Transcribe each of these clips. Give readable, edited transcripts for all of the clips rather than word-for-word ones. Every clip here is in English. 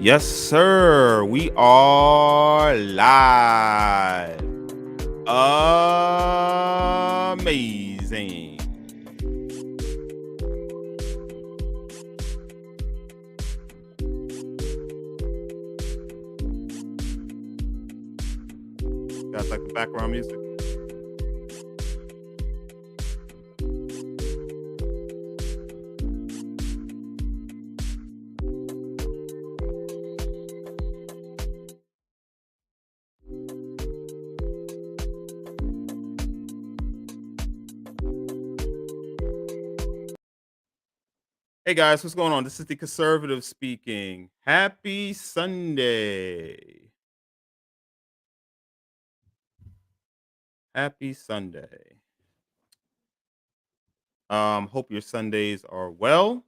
Yes, sir. We are live. Amazing. Guys like the background music? Hey guys, what's going on? This is the conservative speaking. Happy Sunday. Happy Sunday. Hope your Sundays are well.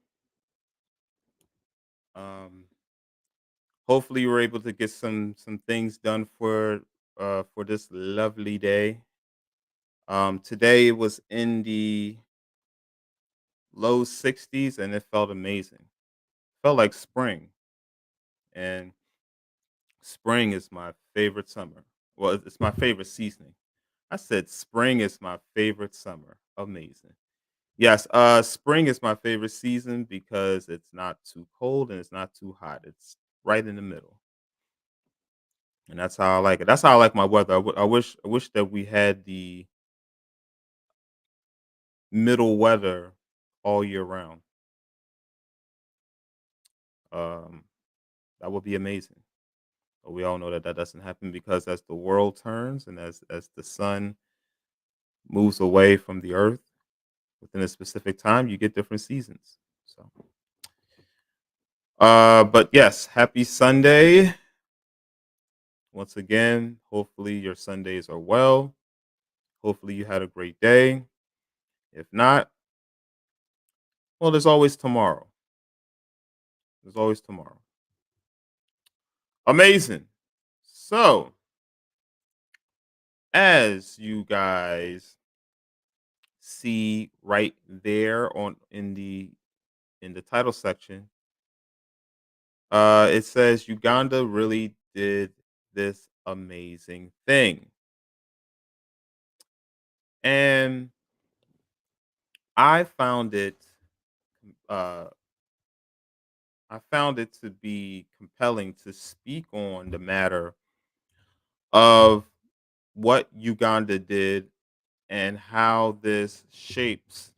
Um, Hopefully you were able to get some things done for this lovely day. Today was in the low 60s and it felt amazing. Felt like spring, and spring is my favorite summer. Well, it's my favorite seasoning. I said spring is my favorite summer. Amazing. Yes, spring is my favorite season because it's not too cold and it's not too hot. It's right in the middle. And that's how I like it. That's how I like my weather. I wish that we had the middle weather all year round. Um, that would be amazing. But we all know that that doesn't happen because as the world turns and as the sun moves away from the earth within a specific time, you get different seasons. So, but yes, happy Sunday once again. Hopefully your Sundays are well. Hopefully you had a great day. If not, well, there's always tomorrow. There's always tomorrow. Amazing. So, as you guys see right there on in the title section, it says Uganda really did this amazing thing. And I found it uh I found it to be compelling to speak on the matter of what Uganda did and how this shapes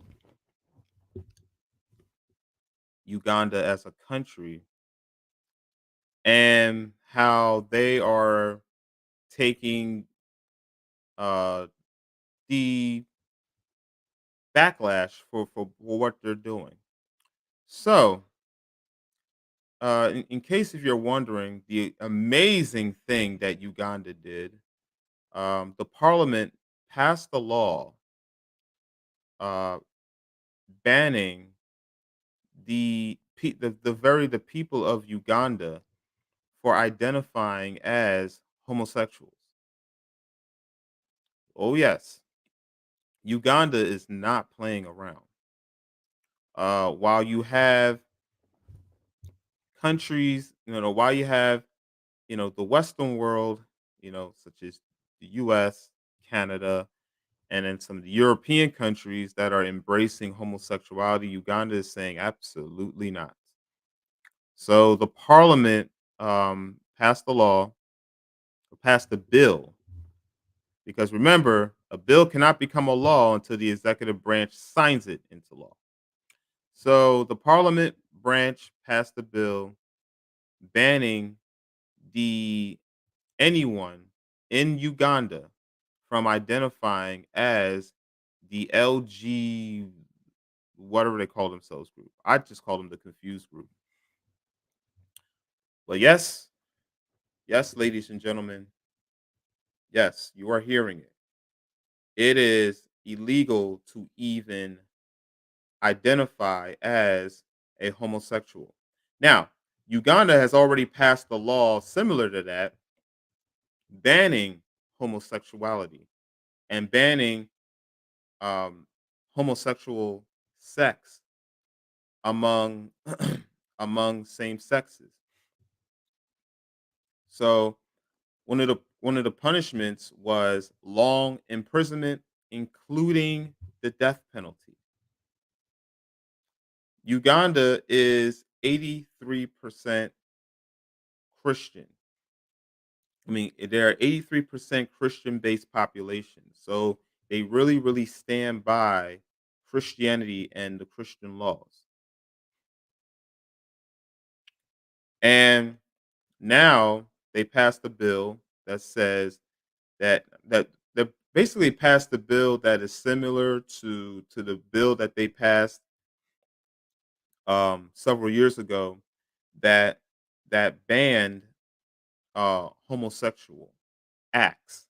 Uganda as a country and how they are taking uh the backlash for what they're doing. So, in case if you're wondering, the amazing thing that Uganda did, the parliament passed a law uh, banning the people of Uganda for identifying as homosexuals. Oh yes, Uganda is not playing around. While you have countries, while you have the Western world, such as the U.S., Canada, and then some of the European countries that are embracing homosexuality, Uganda is saying absolutely not. So the parliament passed the law, or passed the bill, because remember, a bill cannot become a law until the executive branch signs it into law. So the parliament branch passed the bill banning the anyone in Uganda from identifying as the LG whatever they call themselves group. I just call them the confused group. But yes, yes, ladies and gentlemen, yes, you are hearing it. It is illegal to even identify as a homosexual. Now, Uganda has already passed a law similar to that, banning homosexuality and banning um, homosexual sex among among same sexes. So one of the punishments was long imprisonment, including the death penalty. Uganda is 83% Christian. I mean, they're 83% Christian-based population. So they really, really stand by Christianity and the Christian laws. And now they passed a bill that says that basically passed a bill that is similar to the bill that they passed several years ago that that banned homosexual acts,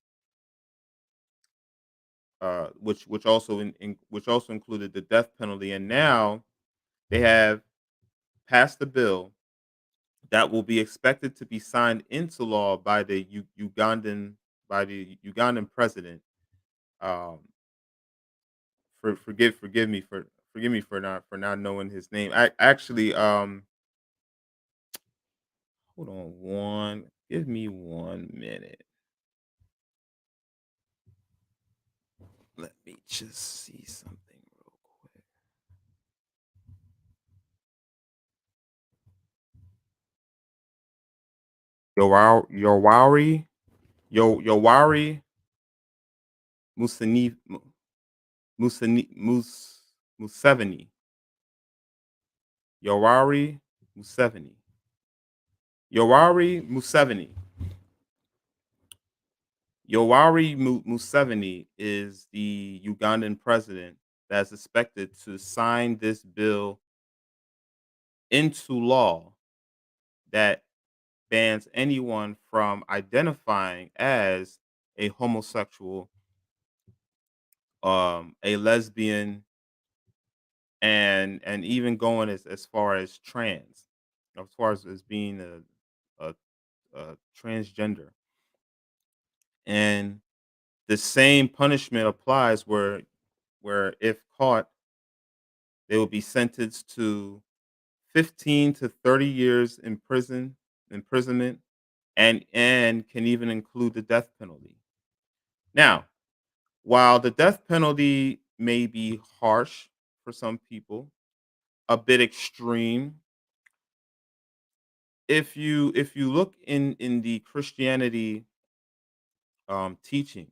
which also which also included the death penalty. And now they have passed a bill that will be expected to be signed into law by the Ugandan president. Um, forgive me for not knowing his name. I actually hold on one give me 1 minute. Let me just see something real quick. Yowari Yowari Musani Musani Museveni. Yowari Museveni. Yowari Museveni. Museveni is the Ugandan president that's expected to sign this bill into law that bans anyone from identifying as a homosexual, a lesbian, and even going as far as trans, as far as being a, a transgender. And the same punishment applies where if caught, they will be sentenced to 15 to 30 years in imprisonment, and can even include the death penalty. Now, while the death penalty may be harsh for some people, a bit extreme, if you look in the Christianity teachings,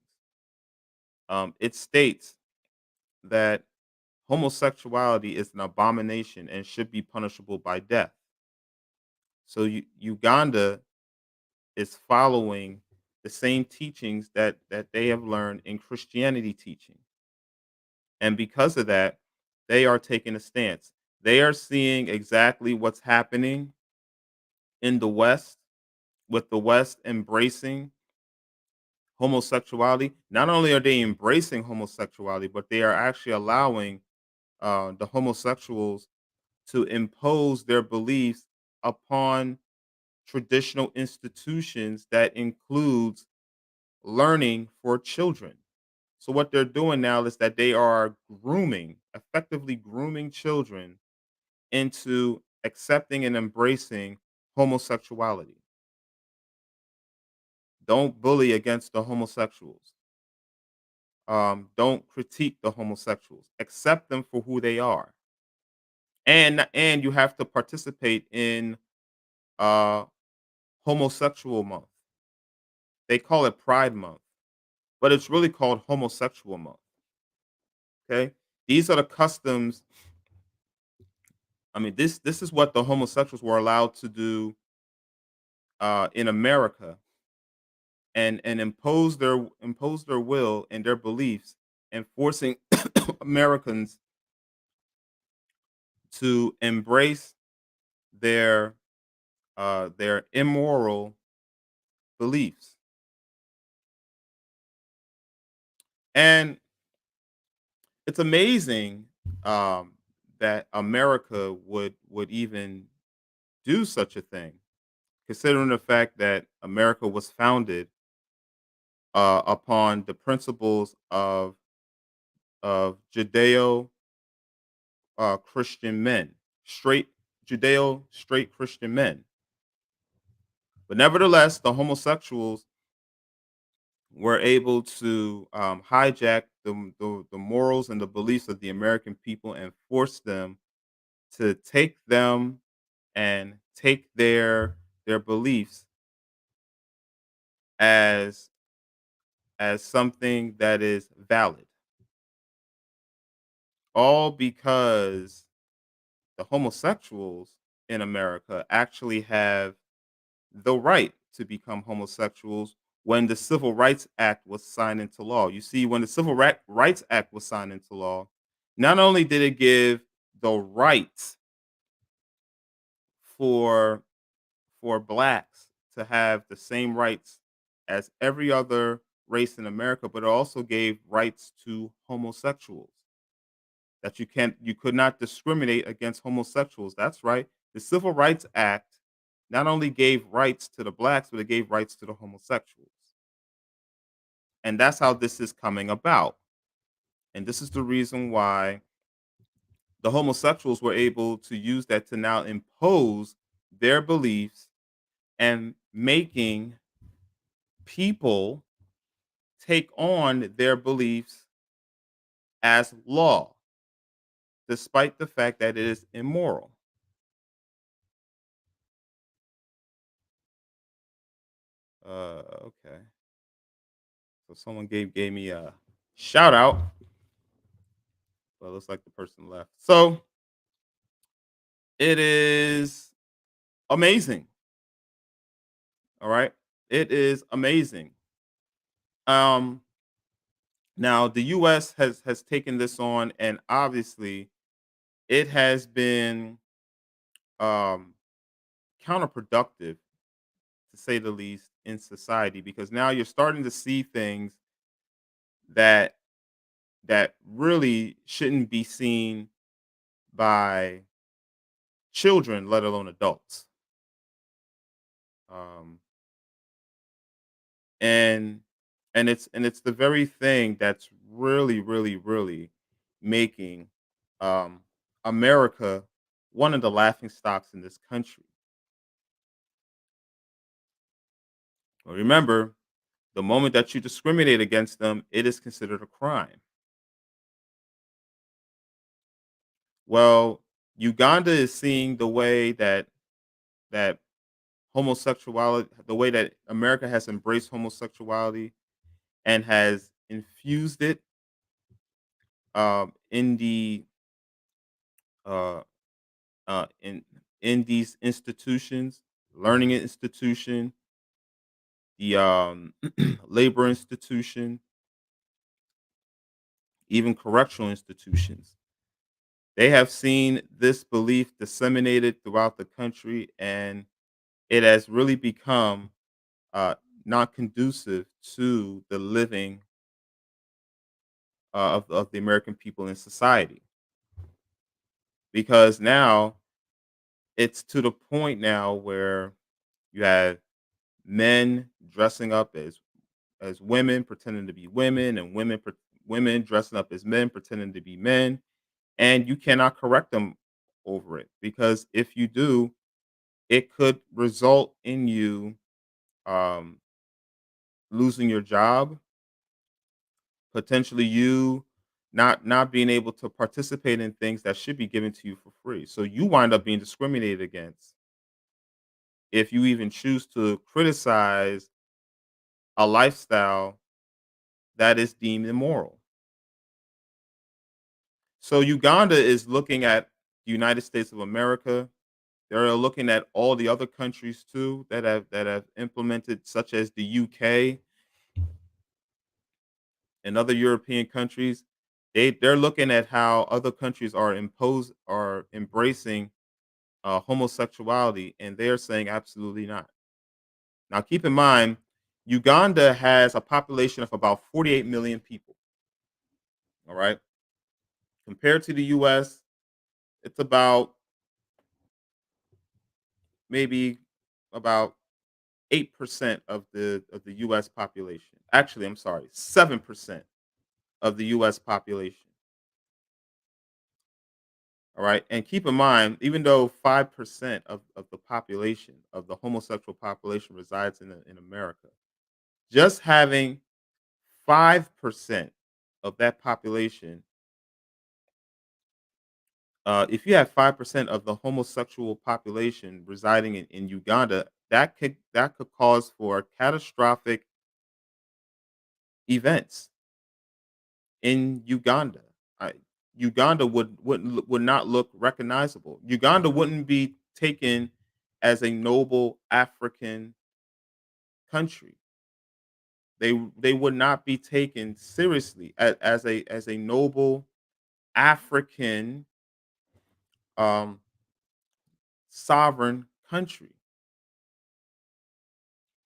it states that homosexuality is an abomination and should be punishable by death. So Uganda is following the same teachings that they have learned in Christianity teaching. And because of that, they are taking a stance. They are seeing exactly what's happening in the West, with the West embracing homosexuality. Not only are they embracing homosexuality, but they are actually allowing the homosexuals to impose their beliefs upon traditional institutions that includes learning for children. So what they're doing now is that they are effectively grooming children into accepting and embracing homosexuality. Don't bully against the homosexuals. Don't critique the homosexuals. Accept them for who they are. And you have to participate in uh homosexual month. They call it Pride Month, but it's really called homosexual month. Okay? These are the customs. I mean, this is what the homosexuals were allowed to do in America, and impose their will and their beliefs, and forcing Americans to embrace their their immoral beliefs. And it's amazing that America would even do such a thing, considering the fact that America was founded upon the principles of Judeo Christian men, straight Judeo straight Christian men. But nevertheless, the homosexuals were able to hijack the morals and the beliefs of the American people and force them to take them and take their beliefs as something that is valid, all because the homosexuals in America actually have the right to become homosexuals when the Civil Rights Act was signed into law. You see, when the Rights Act was signed into law, not only did it give the right for blacks to have the same rights as every other race in America, but it also gave rights to homosexuals that you could not discriminate against homosexuals. That's right. The Civil Rights Act not only gave rights to the blacks, but it gave rights to the homosexuals. And that's how this is coming about. And this is the reason why the homosexuals were able to use that to now impose their beliefs and making people take on their beliefs as law, despite the fact that it is immoral. Okay. So someone gave me a shout out, but it looks like the person left. So it is amazing. All right. It is amazing. Um Now the US has taken this on, and obviously it has been um counterproductive to say the least in society, because now you're starting to see things that really shouldn't be seen by children, let alone adults. Um, and it's the very thing that's really making um, America one of the laughing stocks in this country. Well, remember, the moment that you discriminate against them, it is considered a crime. Well, Uganda is seeing the way that homosexuality, the way that America has embraced homosexuality and has infused it in the uh, in these institutions, learning institution, the labor institution, even correctional institutions. They have seen this belief disseminated throughout the country, and it has really become not conducive to the living of the American people in society, because now it's to the point now where you have men dressing up as women, pretending to be women, and women dressing up as men, pretending to be men, and you cannot correct them over it, because if you do, it could result in you um, losing your job, potentially you not being able to participate in things that should be given to you for free. So you wind up being discriminated against if you even choose to criticize a lifestyle that is deemed immoral. So Uganda is looking at the United States of America. They're looking at all the other countries too that have implemented, such as the UK and other European countries. They're looking at how other countries are embracing homosexuality, and they're saying absolutely not. Now, keep in mind, Uganda has a population of about 48 million people. All right, compared to the U.S., it's about maybe about 8% of the U.S. population. Actually, I'm sorry, 7% of the U.S. population. All right. And keep in mind, even though 5% of the population, of the homosexual population resides in America, just having 5% of that population, if you have 5% of the homosexual population residing in Uganda, that could cause for catastrophic events in Uganda. I, Uganda would not look recognizable. Uganda wouldn't be taken as a noble African country. They would not be taken seriously as a noble African um, sovereign country.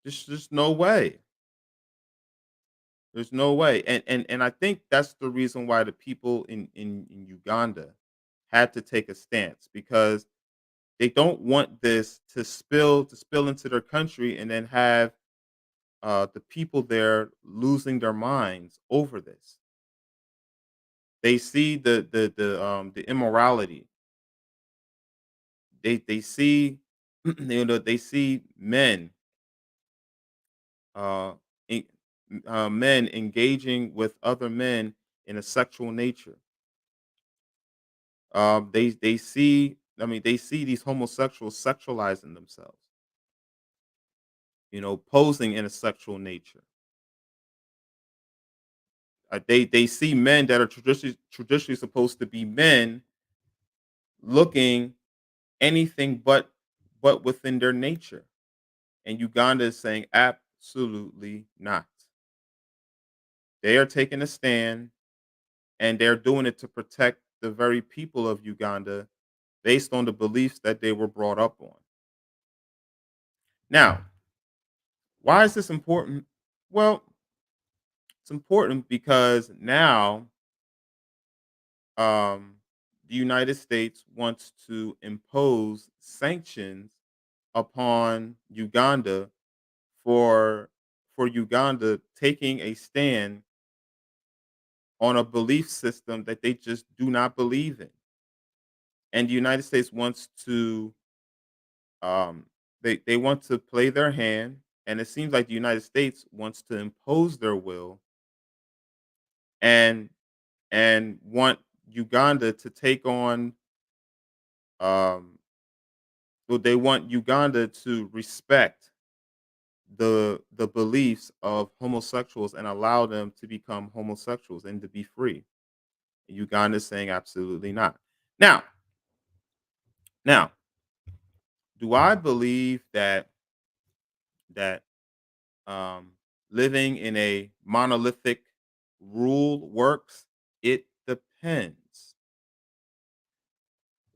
Just no way. There's no way. And I think that's the reason why the people in Uganda had to take a stance, because they don't want this to spill into their country and then have the people there losing their minds over this. They see the immorality. They see they see uh, en- men engaging with other men in a sexual nature. They see, I mean, they see these homosexuals sexualizing themselves, posing in a sexual nature. They see men that are traditionally supposed to be men looking anything but within their nature. And Uganda is saying absolutely not. They are taking a stand, and they're doing it to protect the very people of Uganda based on the beliefs that they were brought up on. Now, why is this important? Well, it's important because now um, the United States wants to impose sanctions upon Uganda for Uganda taking a stand on a belief system that they just do not believe in. And the United States wants to they want to play their hand, and it seems like the United States wants to impose their will and want Uganda to take on um well, they want Uganda to respect the beliefs of homosexuals and allow them to become homosexuals and to be free. Uganda is saying absolutely not. Now, now, do I believe that um, living in a monolithic rule works? It depends.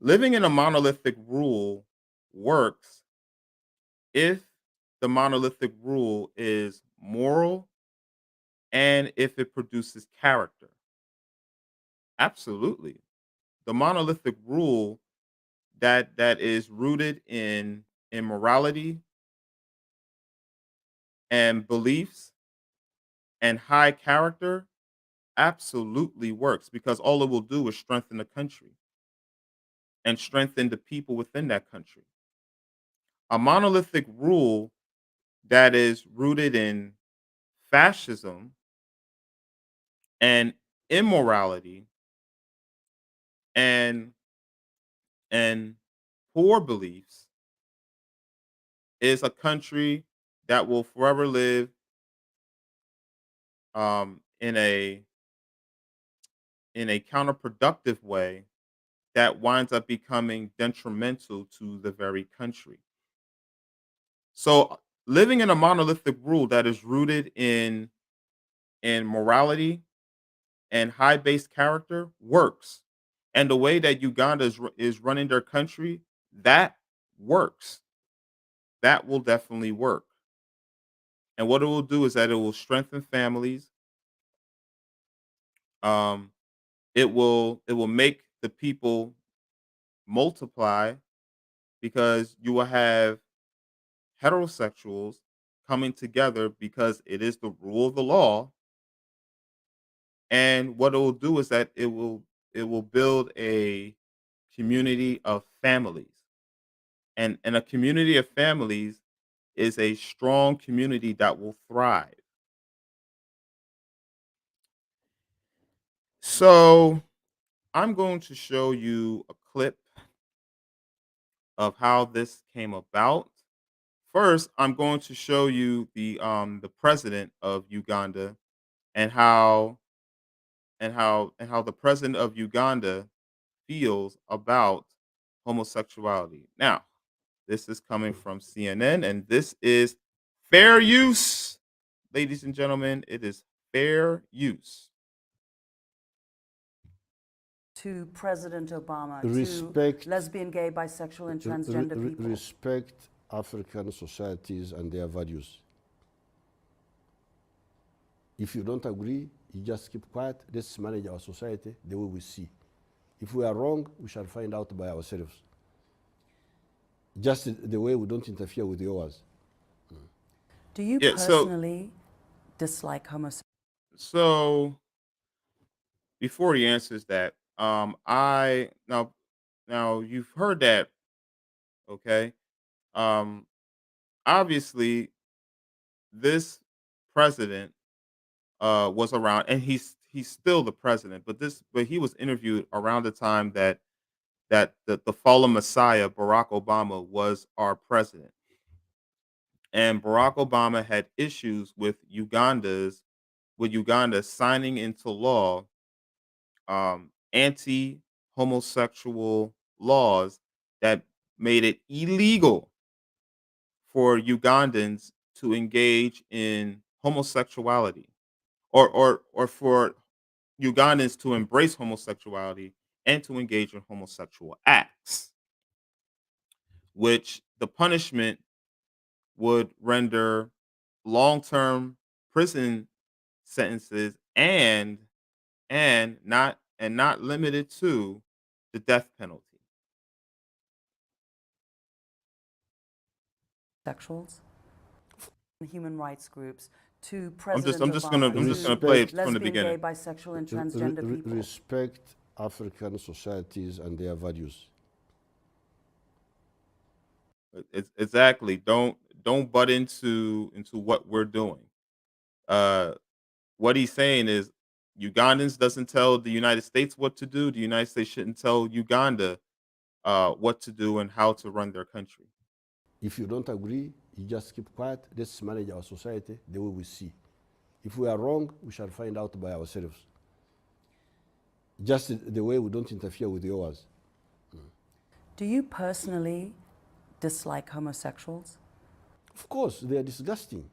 Living in a monolithic rule works if the monolithic rule is moral and if it produces character. Absolutely. The monolithic rule that is rooted in morality and beliefs and high character absolutely works, because all it will do is strengthen the country and strengthen the people within that country. A monolithic rule that is rooted in fascism and immorality and and poor beliefs is a country that will forever live in a counterproductive way that winds up becoming detrimental to the very country. So living in a monolithic rule that is rooted in morality and high based character works. And the way that Uganda is running their country, that works. That will definitely work. And what it will do is that it will strengthen families. Um, it will make the people multiply, because you will have heterosexuals coming together because it is the rule of the law. And what it will do is that it will build a community of families. And a community of families is a strong community that will thrive. So, I'm going to show you a clip of how this came about. First, I'm going to show you the president of Uganda and how the president of Uganda feels about homosexuality. Now, this is coming from CNN and this is fair use. Ladies and gentlemen, it is fair use. To President Obama, Respect to lesbian, gay, bisexual, and transgender people. Respect African societies and their values. If you don't agree, you just keep quiet. Let's manage our society the way we see. If we are wrong, we shall find out by ourselves. Just the way we don't interfere with yours. Do you Yeah, personally dislike homosexuality? so before he answers that, I now you've heard that, okay? Um, Obviously, this president was around, and he's still the president. But he was interviewed around the time that the fallen Messiah Barack Obama was our president, and Barack Obama had issues with Uganda signing into law anti-homosexual laws that made it illegal for Ugandans to engage in homosexuality or for Ugandans to embrace homosexuality and to engage in homosexual acts, which the punishment would render long-term prison sentences and not limited to the death penalty. Sexuals? Human rights groups, to I'm just President I'm just gonna Obama, I'm just gonna to play it from the lesbian, gay, beginning. bisexual, and transgender people. Respect African societies and their values. Exactly. Don't butt into what we're doing. Uh, what he's saying is Ugandans doesn't tell the United States what to do. The United States shouldn't tell Uganda what to do and how to run their country. If you don't agree, you just keep quiet. Let's manage our society the way we see. If we are wrong, we shall find out by ourselves. Just the way we don't interfere with yours. Do you personally dislike homosexuals? Of course, they are disgusting.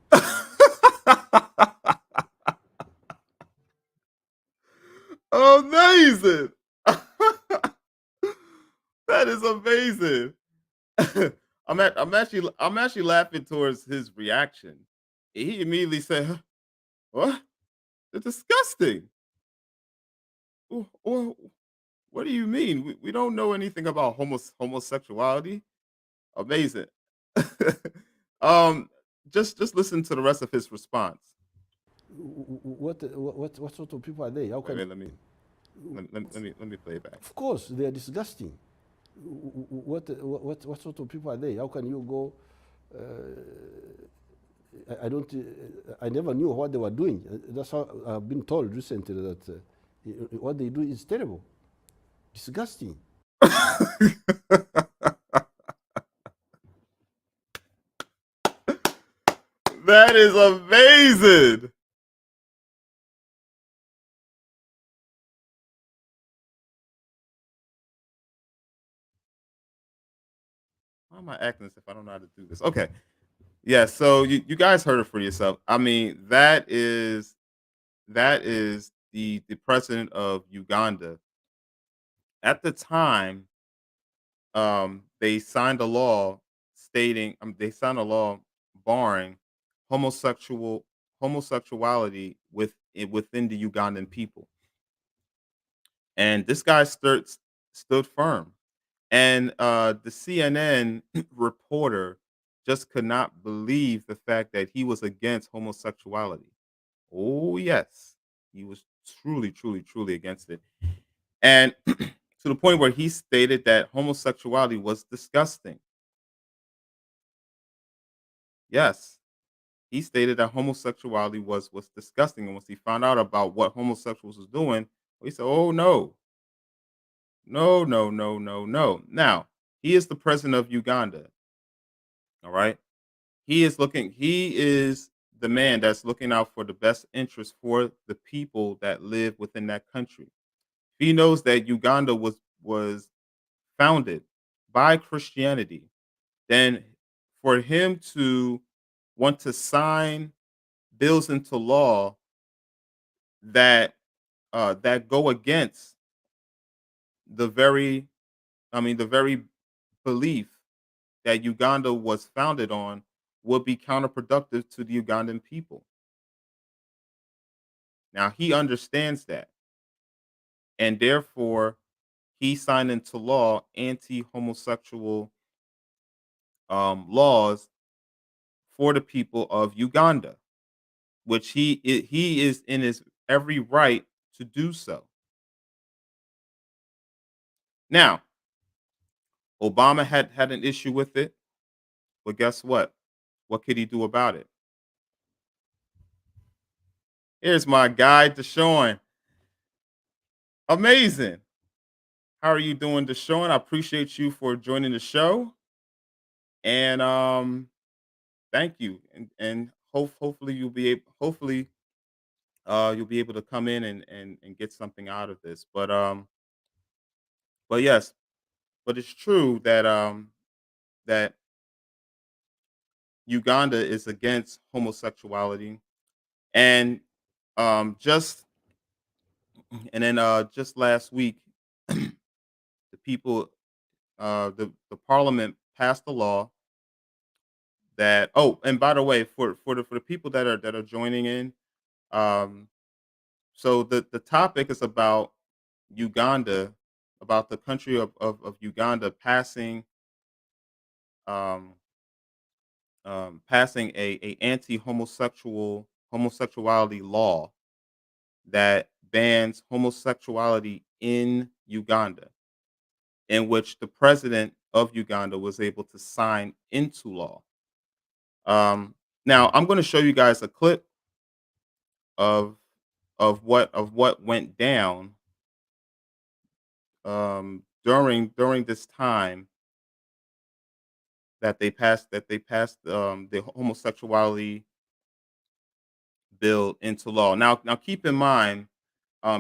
Amazing. That is amazing. I'm actually laughing towards his reaction. He immediately said, "Huh? What? They're disgusting. Or what do you mean? We don't know anything about homosexuality." Amazing. um, just listen to the rest of his response. What sort of people are they? How Wait, can? wait, let me play it back. Of course, they are disgusting. What sort of people are they? How can you go? I don't. I never knew what they were doing. That's how I've been told recently that what they do is terrible, disgusting. That is amazing. Why am I acting as if I don't know how to do this? Okay. Yeah, so you guys heard it for yourself. I mean, that is the president of Uganda. At the time, they signed a law barring homosexual homosexuality within the Ugandan people. And this guy stood firm. And the CNN reporter just could not believe the fact that he was against homosexuality. Oh yes, he was truly, truly, truly against it. And to the point where he stated that homosexuality was disgusting. Yes, he stated that homosexuality was disgusting, and once he found out about what homosexuals was doing, he said, "Oh no, no, no, no, no, no." Now he is the president of Uganda. All right, He is the man that's looking out for the best interest for the people that live within that country. He knows that Uganda was founded by Christianity. Then for him to want to sign bills into law that that go against the very the very belief that Uganda was founded on would be counterproductive to the Ugandan people. Now he understands that, and therefore he signed into law anti-homosexual laws for the people of Uganda, which he is in his every right to do so. Now, Obama had an issue with it, but guess what? What could he do about it? Here's my guy, Deshaun. Amazing. How are you doing, Deshaun? I appreciate you for joining the show, and thank you. And hopefully you'll be able to come in and get something out of this. But yes, but it's true that that Uganda is against homosexuality, and just and then just last week, the people the parliament passed a law that, oh, and by the way, for the people that are joining in, um so the topic is about Uganda, about the country of Uganda passing um passing a homosexuality law that bans homosexuality in Uganda, in which the president of Uganda was able to sign into law. Now I'm going to show you guys a clip of what went down during this time that they passed the homosexuality bill into law. Now keep in mind,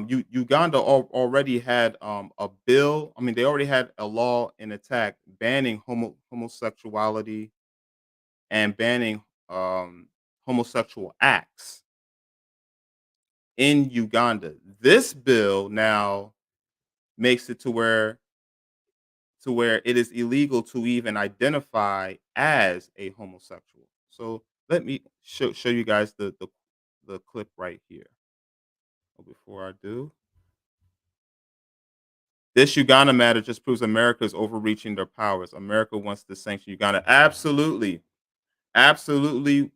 Uganda already had a bill. I mean, they already had a law in attack banning homosexuality and banning homosexual acts in Uganda. This bill now makes it to where it is illegal to even identify as a homosexual. So let me show you guys the clip right here. Oh, before I do, this Uganda matter just proves America is overreaching their powers. America wants to sanction Uganda. Absolutely, absolutely,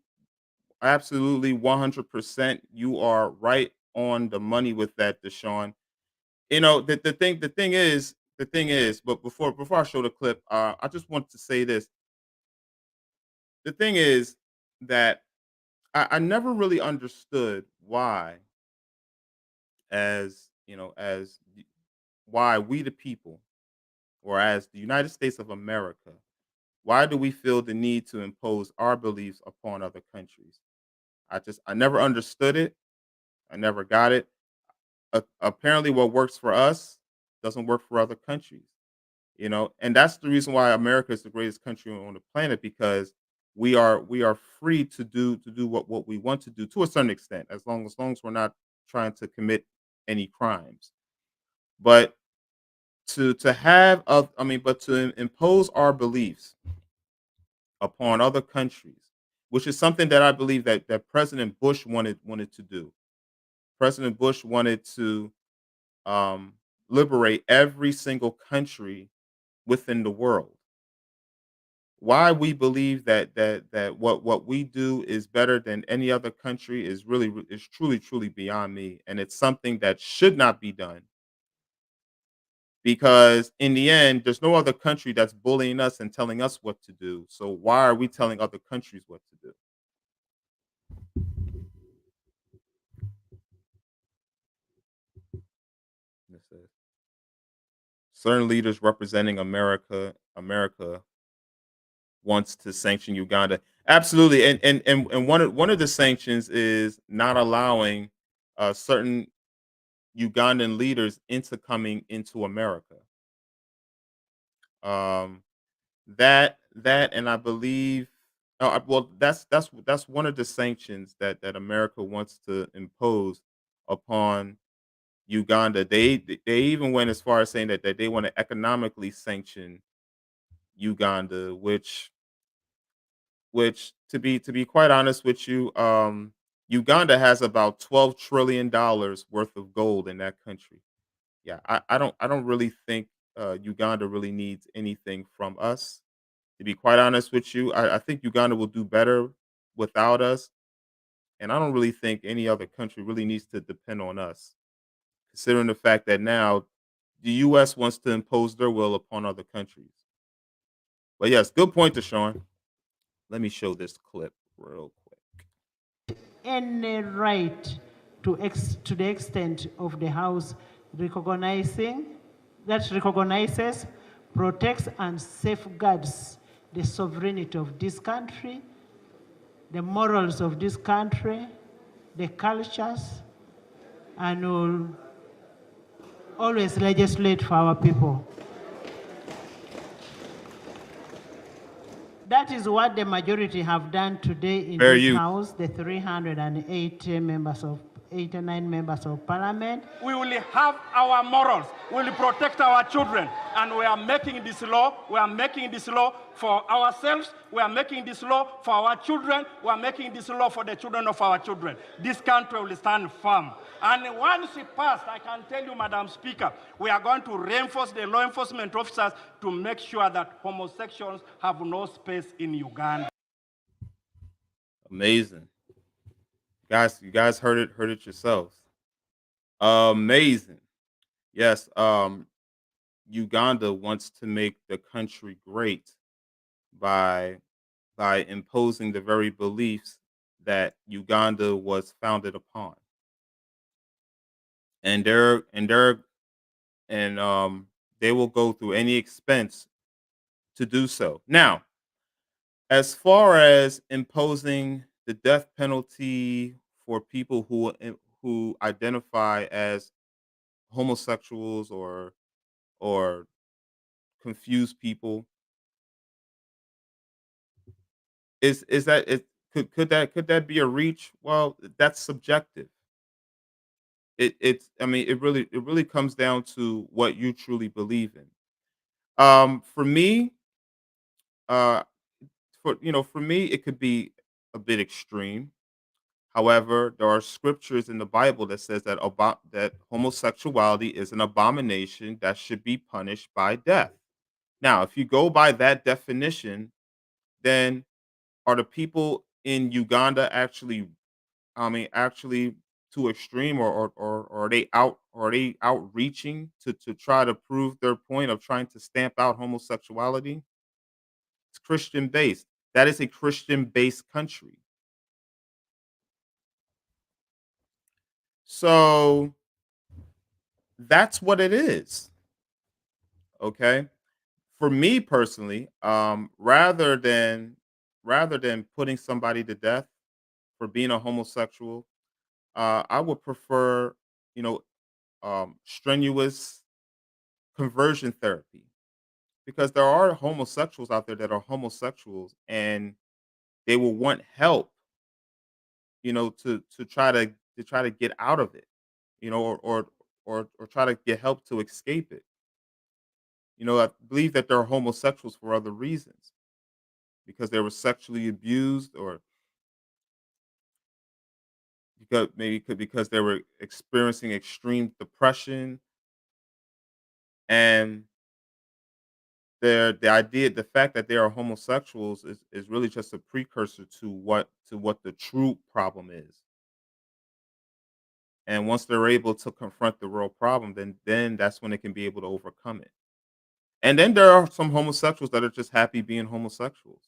absolutely, 100%. You are right on the money with that, Deshaun. You know the thing is, but before I show the clip, I just want to say this. The thing is that I never really understood why, as you know, why we the people, or as the United States of America, why do we feel the need to impose our beliefs upon other countries? I never understood it. I never got it. Apparently, what works for us doesn't work for other countries. And that's the reason why America is the greatest country on the planet, because we are free to do what we want to do to a certain extent, as long as we're not trying to commit any crimes. But to have I mean, but to impose our beliefs upon other countries, which is something that I believe that President Bush wanted to do. President Bush wanted to um, liberate every single country within the world. Why we believe that what we do is better than any other country is truly beyond me, and it's something that should not be done. because in the end, there's no other country that's bullying us and telling us what to do. So why are we telling other countries what to do? This is certain leaders representing America wants to sanction Uganda. Absolutely, and one of the sanctions is not allowing certain Ugandan leaders into coming into America. Um, that and I believe, well, that's one of the sanctions that America wants to impose upon Uganda. They even went as far as saying that they want to economically sanction Uganda, which to be quite honest with you, Uganda has about $12 trillion worth of gold in that country. Yeah, I don't really think Uganda really needs anything from us. To be quite honest with you, I think Uganda will do better without us, and I don't really think any other country really needs to depend on us, considering the fact that now the U.S. wants to impose their will upon other countries. But yes, good point, Deshaun. Let me show this clip real quick. Any right to the extent of the House recognizing that recognizes, protects, and safeguards the sovereignty of this country, the morals of this country, the cultures, and will always legislate for our people. That is what the majority have done today in Fair this use. House, the 89 members of parliament. We will have our morals. We will protect our children. And we are making this law. We are making this law for ourselves. We are making this law for our children. We are making this law for the children of our children. This country will stand firm. And once it passed, I can tell you, Madam Speaker, we are going to reinforce the law enforcement officers to make sure that homosexuals have no space in Uganda. Amazing, guys. You guys heard it yourselves. Amazing. Yes. Uganda wants to make the country great by imposing the very beliefs that Uganda was founded upon, and they will go through any expense to do so. Now, as far as imposing the death penalty for people who identify as homosexuals or confused people, is that it could that be a reach? Well, that's subjective. It's I mean it really comes down to what you truly believe in. For me, uh for me it could be a bit extreme. However, there are scriptures in the Bible that says that homosexuality is an abomination that should be punished by death. Now, if you go by that definition, then are the people in Uganda actually, I mean, actually too extreme, or are they outreaching to try to prove their point of trying to stamp out homosexuality? It's Christian based. That is a Christian based country. So that's what it is. Okay. For me personally, rather than putting somebody to death for being a homosexual, I would prefer, you know, strenuous conversion therapy, because there are homosexuals out there that are homosexuals and they will want help, to try to get out of it, or try to get help to escape it. I believe that they're homosexuals for other reasons, because they were sexually abused, or because they were experiencing extreme depression, and the fact that they are homosexuals is really just a precursor to what the true problem is. And once they're able to confront the real problem, then that's when they can be able to overcome it. And then there are some homosexuals that are just happy being homosexuals.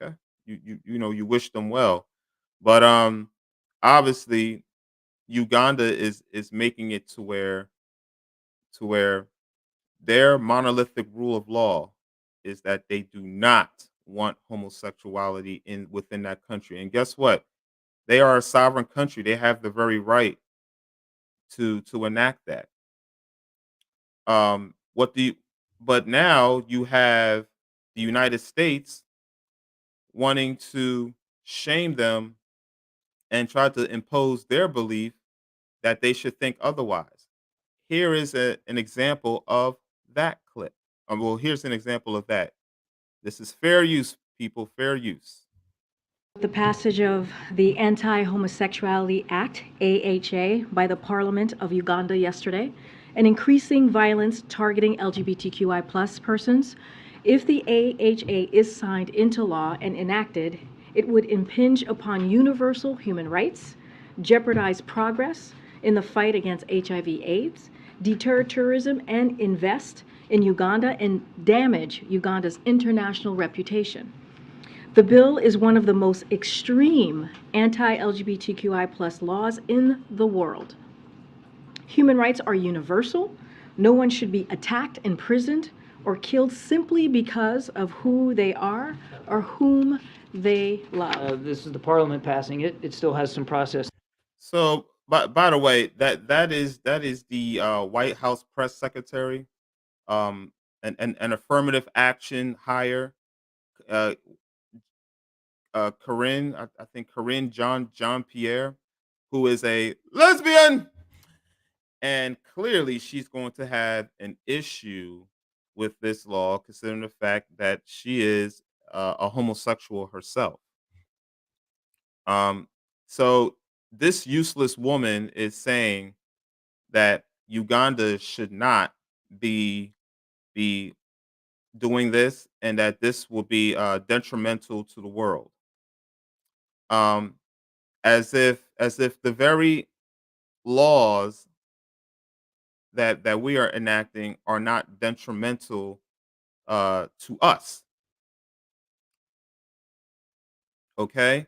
Okay. You wish them well. But obviously Uganda is making it to where their monolithic rule of law is that they do not want homosexuality in within that country. And guess what? They are a sovereign country. They have the very right to enact that. What the But now you have the United States wanting to shame them and try to impose their belief that they should think otherwise. Here is an example of that clip. Well, here's an example of that. This is fair use, people, fair use. The passage of the Anti-Homosexuality Act, AHA, by the Parliament of Uganda yesterday, and increasing violence targeting LGBTQI+ persons. If the AHA is signed into law and enacted, it would impinge upon universal human rights, jeopardize progress in the fight against HIV/AIDS, deter tourism, and invest in Uganda and damage Uganda's international reputation. The bill is one of the most extreme anti-LGBTQI+ laws in the world. Human rights are universal. No one should be attacked, imprisoned, or killed simply because of who they are or whom they love. This is the Parliament passing it. It still has some process. So, by the way, that is the White House press secretary, an affirmative action hire, uh, Corinne, I think Corinne John Pierre, who is a lesbian, and clearly she's going to have an issue with this law, considering the fact that she is a homosexual herself. Um, so this useless woman is saying that Uganda should not be doing this, and that this will be detrimental to the world. Um, as if the very laws that we are enacting are not detrimental to us. Okay.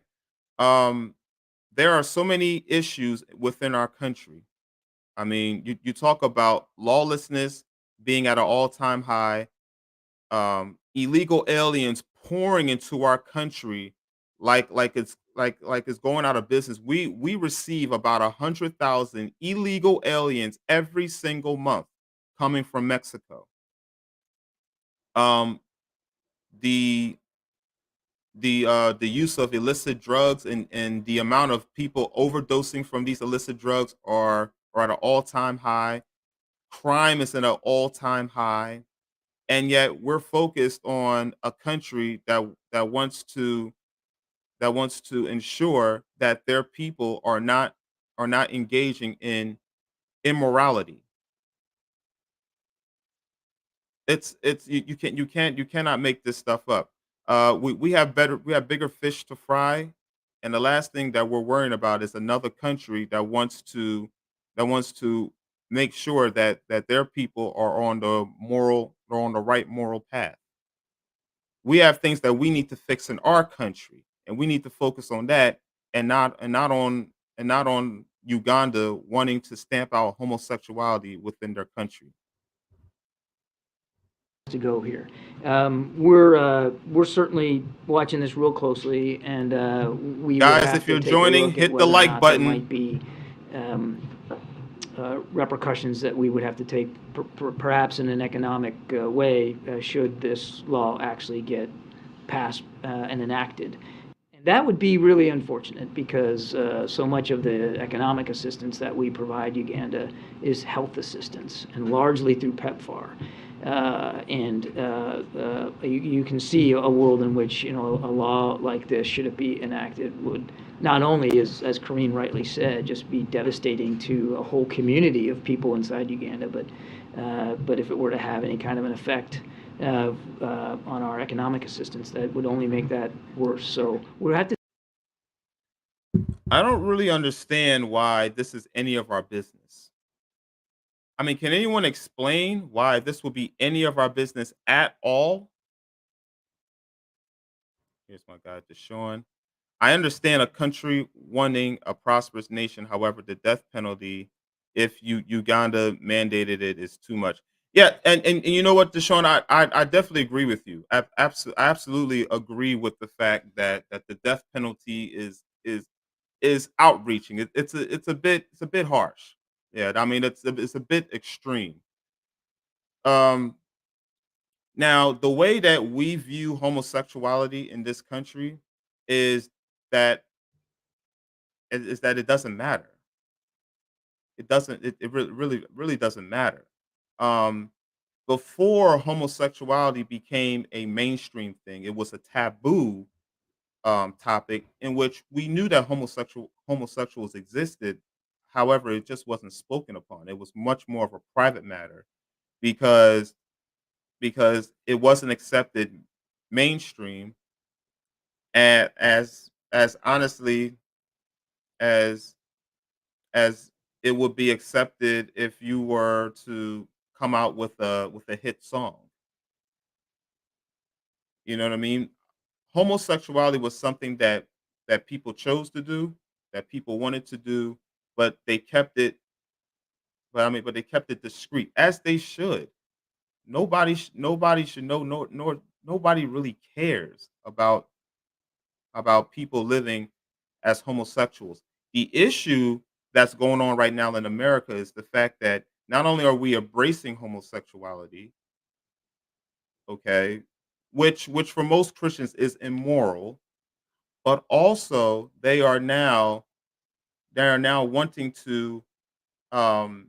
Um, there are so many issues within our country. I mean, you talk about lawlessness being at an all-time high, illegal aliens pouring into our country like it's going out of business. We receive about 100,000 illegal aliens every single month coming from Mexico. Um, the the use of illicit drugs and the amount of people overdosing from these illicit drugs are at an all-time high. Crime is at an all-time high, and yet we're focused on a country that wants to ensure that their people are not engaging in immorality. You cannot make this stuff up. We have bigger fish to fry, and the last thing that we're worrying about is another country that wants to make sure that their people are on the right moral path. We have things that we need to fix in our country, and we need to focus on that, and not on Uganda wanting to stamp out homosexuality within their country. To go here. We're certainly watching this real closely, and we would Guys, have if to you're take a joining, look at hit the whether or like not there button. might be um, repercussions that we would have to take, perhaps in an economic way, should this law actually get passed and enacted. And that would be really unfortunate because so much of the economic assistance that we provide Uganda is health assistance, and largely through PEPFAR. You can see a world in which a law like this, should it be enacted, would not only, as Karine rightly said, just be devastating to a whole community of people inside Uganda, but if it were to have any kind of an effect on our economic assistance, that would only make that worse. So we have to I don't really understand why this is any of our business. I mean, can anyone explain why this will be any of our business at all? Here's my guy, Deshaun. I understand a country wanting a prosperous nation. However, the death penalty, if Uganda mandated it, is too much. Yeah, and you know what, Deshaun, I definitely agree with you. I absolutely agree with the fact that the death penalty is outreaching. It's a bit harsh. Yeah, I mean it's a bit extreme. Um, Now the way that we view homosexuality in this country is that is that it doesn't matter. It doesn't. It really doesn't matter. Um, Before homosexuality became a mainstream thing, it was a taboo topic in which we knew that homosexuals existed. However, it just wasn't spoken upon. It was much more of a private matter because it wasn't accepted mainstream as honestly as as it would be accepted if you were to come out with a hit song. You know what I mean? Homosexuality was something that people chose to do, that people wanted to do, but they kept it but they kept it discreet as they should. Nobody should know nor nobody really cares about people living as homosexuals. The issue that's going on right now in America is the fact that not only are we embracing homosexuality, okay, which for most Christians is immoral, but also they are now wanting to um,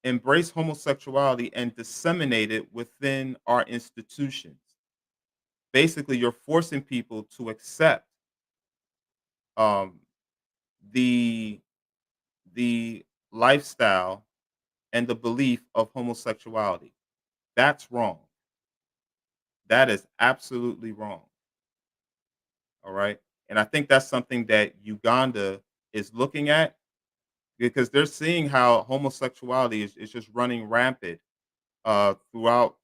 embrace homosexuality and disseminate it within our institutions. Basically, you're forcing people to accept um, the the lifestyle and the belief of homosexuality. That's wrong. That is absolutely wrong. All right. And I think that's something that Uganda is looking at because they're seeing how homosexuality is just running rampant throughout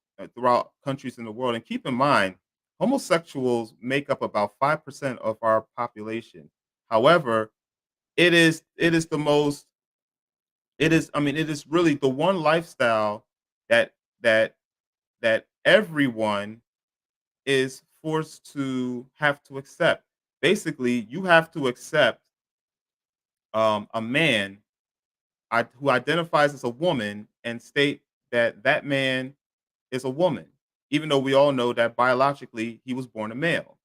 countries in the world. And keep in mind, homosexuals make up about 5% of our population. However, it is the most it is I mean it is really the one lifestyle that that that everyone is forced to have to accept. Basically, you have to accept a man who identifies as a woman and state that that man is a woman, even though we all know that biologically he was born a male.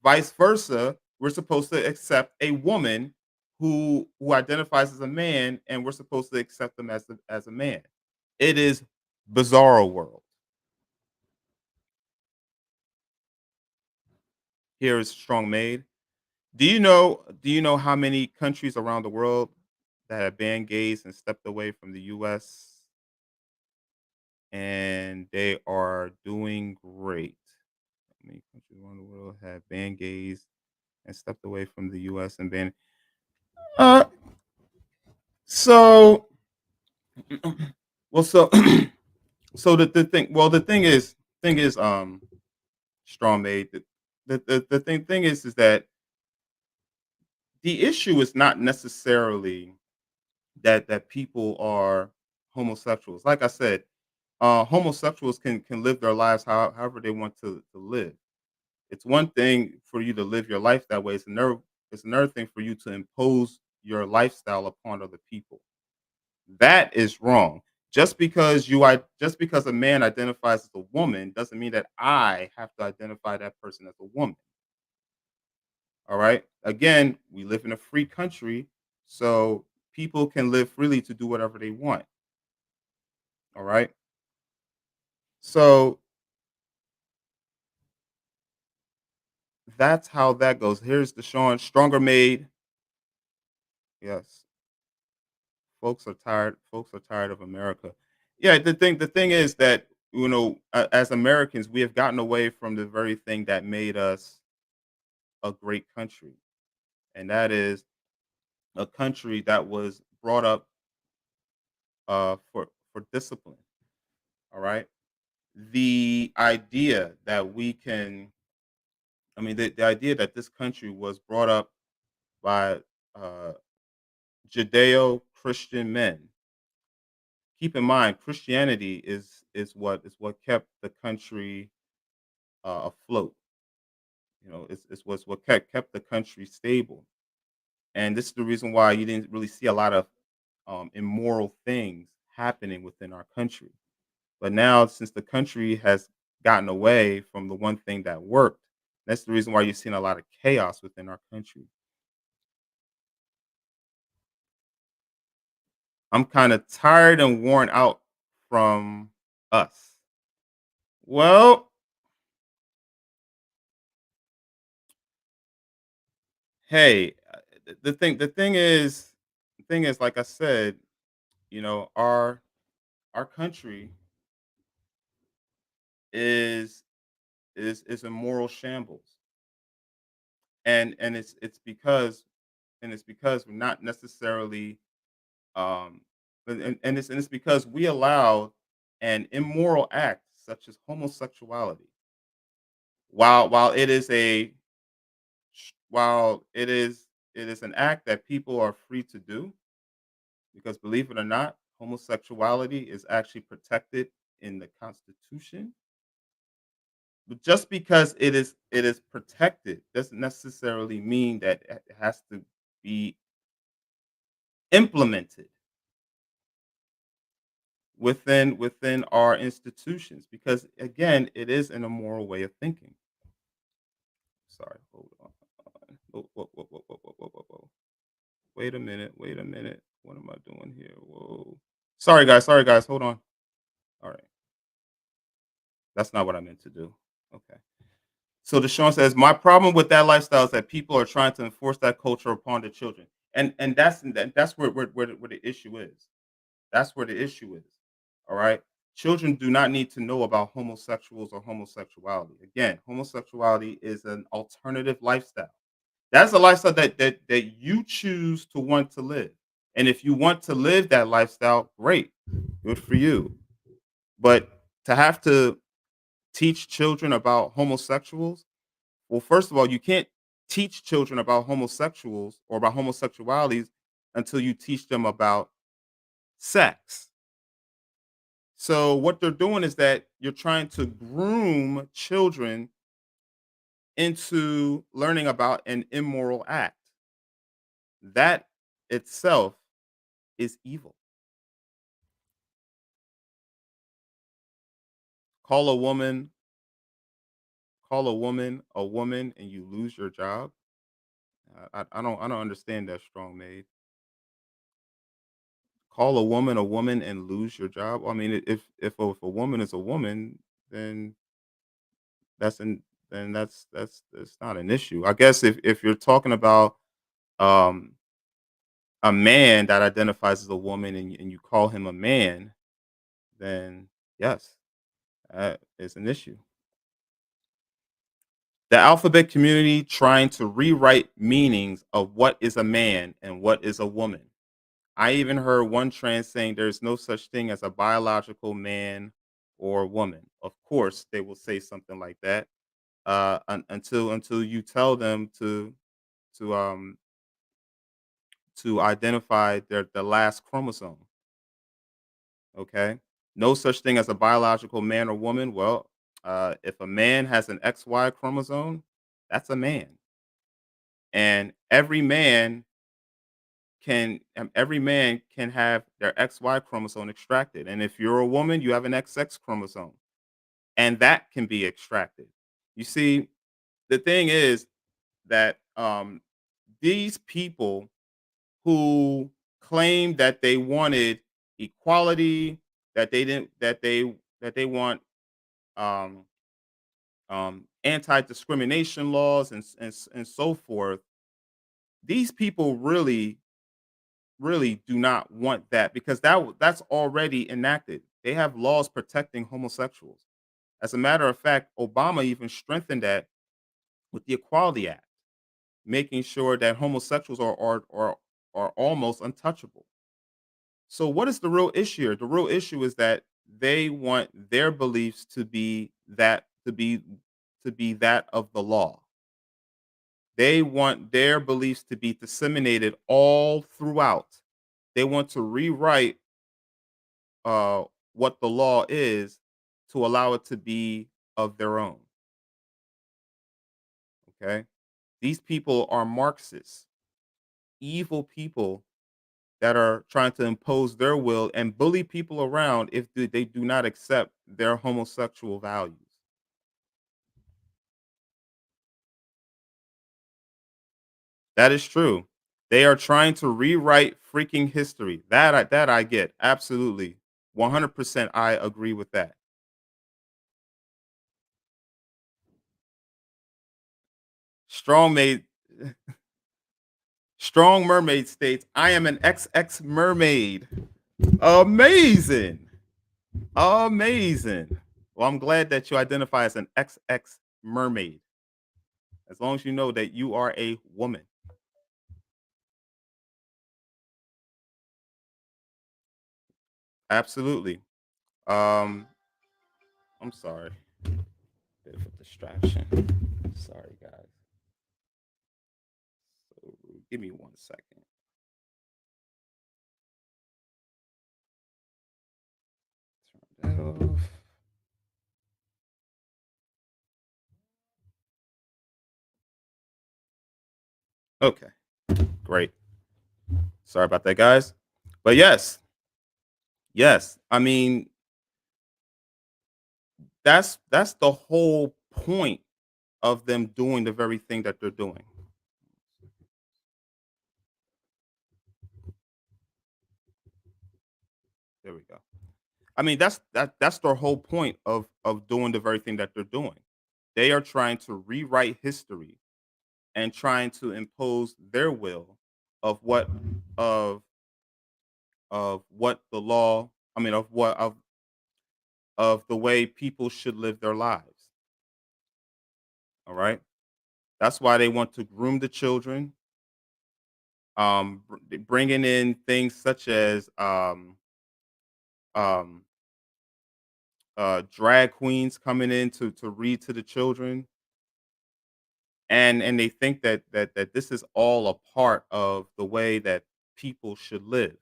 Vice versa, we're supposed to accept a woman who identifies as a man, and we're supposed to accept them as a man. It is bizarro world. Here is strong made. Do you know how many countries around the world that have banned gays and stepped away from the US, and they are doing great. How many countries around the world have banned gays and stepped away from the US and banned uh so well so so the thing the thing is strong made the thing is that the issue is not necessarily that people are homosexuals. Like I said, homosexuals can live their lives however they want to live. It's one thing for you to live your life that way. It's another thing for you to impose your lifestyle upon other people. That is wrong. Just because a man identifies as a woman doesn't mean that I have to identify that person as a woman. All right. Again, we live in a free country, so people can live freely to do whatever they want. All right. So that's how that goes. Here's the Sean Stronger Made. Yes. Folks are tired of America. Yeah, the thing is that as Americans, we have gotten away from the very thing that made us a great country, and that is a country that was brought up for discipline. All right, the idea that we can, I mean, the idea that this country was brought up by uh, Judeo-Christian men. Keep in mind, Christianity is what kept the country afloat. It's what kept the country stable, and this is the reason why you didn't really see a lot of immoral things happening within our country. But now, since the country has gotten away from the one thing that worked, that's the reason why you're seeing a lot of chaos within our country. I'm kind of tired and worn out from us. Well, hey, the thing is, like I said, our country is is a moral shambles, and it's because we're not necessarily um and it's because we allow an immoral act such as homosexuality while it is an act that people are free to do, because believe it or not, homosexuality is actually protected in the Constitution. But just because it is protected doesn't necessarily mean that it has to be implemented within our institutions, because again, it is an immoral way of thinking. Sorry, hold on. Whoa, whoa, whoa, whoa, whoa, whoa, whoa, whoa, whoa. Wait a minute, wait a minute. What am I doing here? Whoa. Sorry guys, hold on. All right. That's not what I meant to do. Okay. So Deshaun says, my problem with that lifestyle is that people are trying to enforce that culture upon the children. And that's where the issue is. That's where the issue is. All right. Children do not need to know about homosexuals or homosexuality. Again, homosexuality is an alternative lifestyle. That's a lifestyle that you choose to want to live. And if you want to live that lifestyle, great. Good for you. But to have to teach children about homosexuals, well, first of all, you can't teach children about homosexuals or about homosexualities until you teach them about sex. So what they're doing is that you're trying to groom children into learning about an immoral act. That itself is evil. Call a woman, a woman, and you lose your job. I don't understand that, strong maid. Call a woman, and lose your job. I mean, if a woman is a woman, then that's an then that's not an issue. I guess if you're talking about um a man that identifies as a woman, and you call him a man, then yes, that is an issue. The alphabet community trying to rewrite meanings of what is a man and what is a woman. I even heard one trans saying there's no such thing as a biological man or woman. Of course, they will say something like that until you tell them to um to identify the last chromosome. Okay, no such thing as a biological man or woman. Well, if a man has an XY chromosome, that's a man, and every man can have their XY chromosome extracted, and if you're a woman, you have an XX chromosome, and that can be extracted. You see, the thing is that these people who claim that they wanted equality, that they want um, anti-discrimination laws and so forth. These people really do not want that, because that's already enacted. They have laws protecting homosexuals. As a matter of fact, Obama even strengthened that with the Equality Act, making sure that homosexuals are are almost untouchable. So what is the real issue here? The real issue is that they want their beliefs to be that of the law. They want their beliefs to be disseminated all throughout. They want to rewrite what the law is to allow it to be of their own. Okay, these people are Marxists, evil people that are trying to impose their will and bully people around if they do not accept their homosexual values. That is true. They are trying to rewrite freaking history. That I get. Absolutely. 100% I agree with that. Strong made Strong Mermaid states, "I am an XX mermaid." Amazing. Amazing. Well, I'm glad that you identify as an XX mermaid. As long as you know that you are a woman. Absolutely. Um, I'm sorry. Bit of a distraction. Sorry, guys. So give me 1 second. Turn that off. Okay, great. Sorry about that, guys. But yes, yes. I mean, that's the whole point of them doing the very thing that they're doing. There we go. I mean, that's their whole point of doing the very thing that they're doing. They are trying to rewrite history and trying to impose their will of of what the law, I mean of the way people should live their lives. All right? That's why they want to groom the children, bringing in things such as um drag queens coming in to read to the children, and they think that this is all a part of the way that people should live.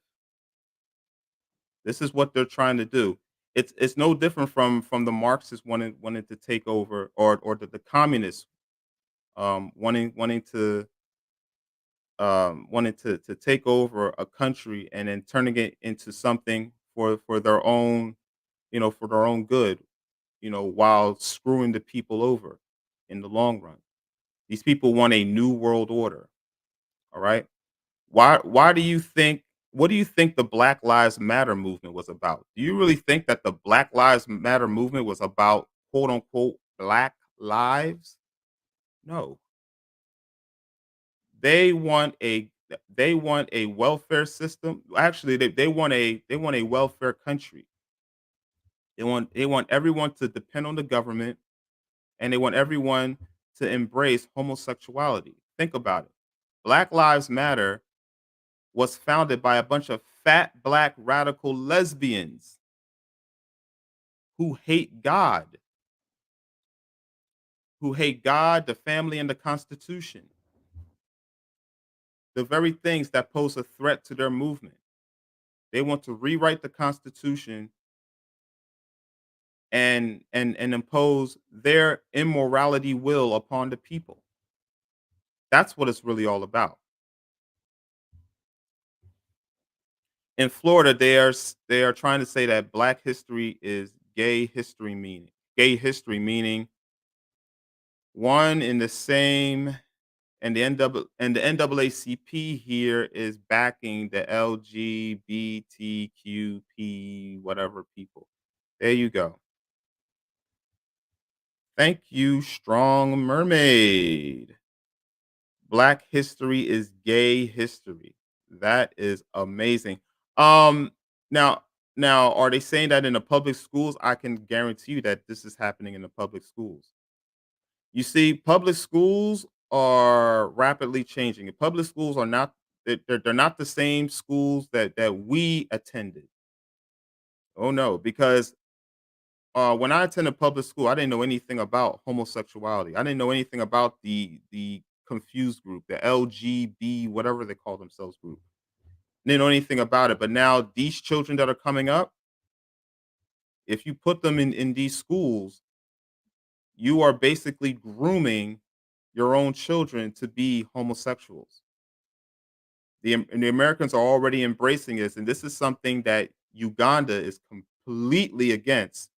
This is what they're trying to do. It's no different from the Marxists wanting to take over, or the communists wanting to take over a country and then turning it into something for their own, for their own good, while screwing the people over in the long run. These people want a new world order. All right. Why do you think what do you think the Black Lives Matter movement was about? Do you really think that the Black Lives Matter movement was about quote unquote black lives? No. They want a they want a welfare system. Actually, they want a welfare country. They want everyone to depend on the government, and they want everyone to embrace homosexuality. Think about it. Black Lives Matter was founded by a bunch of fat black radical lesbians who hate God, the family, and the Constitution, the very things that pose a threat to their movement. They want to rewrite the Constitution and impose their immorality will upon the people. That's what it's really all about. In Florida, they are trying to say that Black history is gay history meaning one in the same, and the NAACP here is backing the LGBTQP whatever people. There you go. Thank you, Strong Mermaid. Black history is gay history. That is amazing. Um now now are they saying that in the public schools? I can guarantee you that this is happening in the public schools. You see, public schools are rapidly changing. Public schools are not They're not the same schools that we attended. Oh no, because when I attended public school, I didn't know anything about homosexuality. I didn't know anything about the confused group, the LGB, whatever they call themselves group. Didn't know anything about it. But now these children that are coming up, if you put them in these schools, you are basically grooming your own children to be homosexuals. The Americans are already embracing this, and this is something that Uganda is completely against.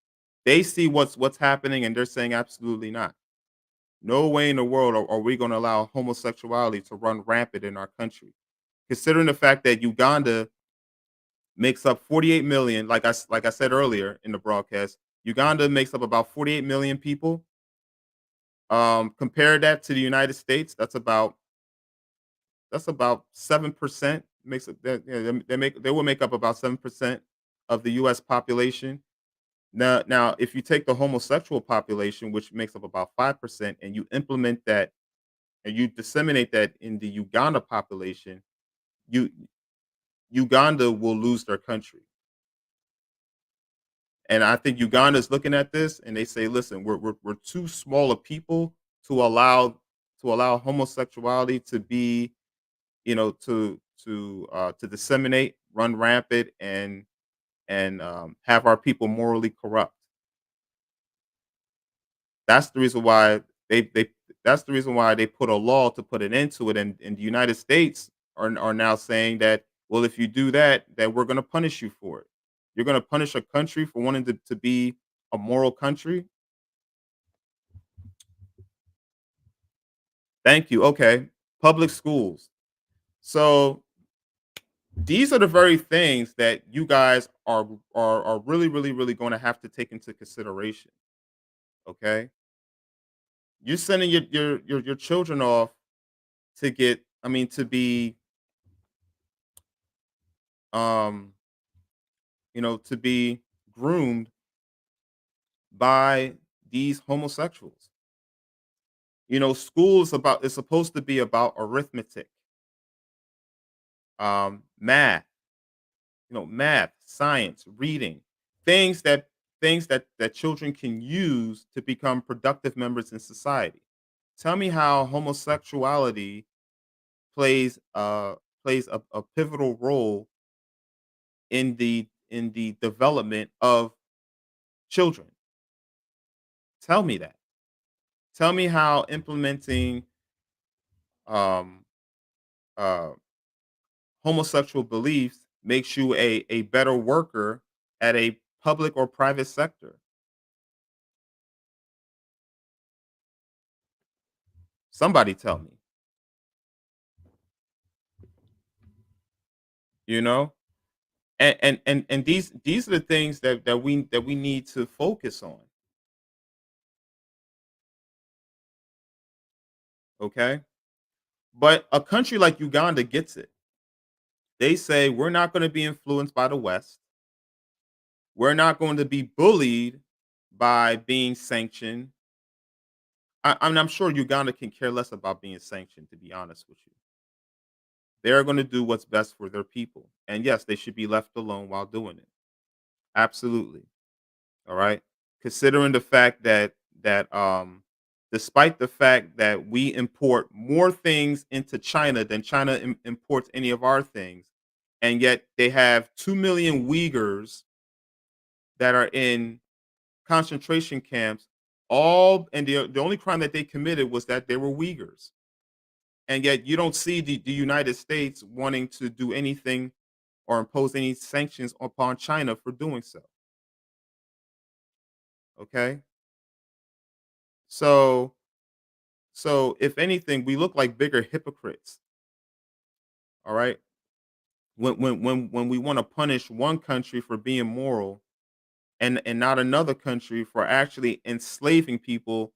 They see what's happening, and they're saying absolutely not. No way in the world are we going to allow homosexuality to run rampant in our country. Considering the fact that Uganda makes up 48 million, like I said earlier in the broadcast, Uganda makes up about 48 million people. Compare that to the United States, that's about 7%. Makes it that yeah, they will make up about 7% of the US population. Now, if you take the homosexual population, which makes up about 5%, and you implement that and you disseminate that in the Uganda population, you Uganda will lose their country. And I think Uganda is looking at this and they say, listen, we're too small a people to allow homosexuality to be, to disseminate, run rampant, and have our people morally corrupt. That's the reason why they that's the reason why they put a law to put an end to it. And the United States are now saying that, well, if you do that, then we're going to punish you for it. You're going to punish a country for wanting to be a moral country. Thank you. Okay, public schools. So these are the very things that you guys are really, really, really going to have to take into consideration. Okay, you're sending your children off to get, I mean, to be, um, to be groomed by these homosexuals. School is supposed to be about arithmetic, math, math, science, reading, things that children can use to become productive members in society. Tell me how homosexuality plays uh plays a pivotal role in the development of children. Tell me that. Tell me how implementing um uh homosexual beliefs makes you a better worker at a public or private sector. Somebody tell me, you know? And these are the things that we need to focus on, okay? But a country like Uganda gets it. They say we're not going to be influenced by the West. We're not going to be bullied by being sanctioned. I'm sure Uganda can care less about being sanctioned, to be honest with you. They're going to do what's best for their people. And yes, they should be left alone while doing it. Absolutely. All right. Considering the fact that despite the fact that we import more things into China than China imports any of our things, and yet they have 2 million Uyghurs that are in concentration camps, all and the only crime that they committed was that they were Uyghurs. And yet you don't see the United States wanting to do anything or impose any sanctions upon China for doing so. Okay? So if anything, we look like bigger hypocrites, all right? When we want to punish one country for being moral and not another country for actually enslaving people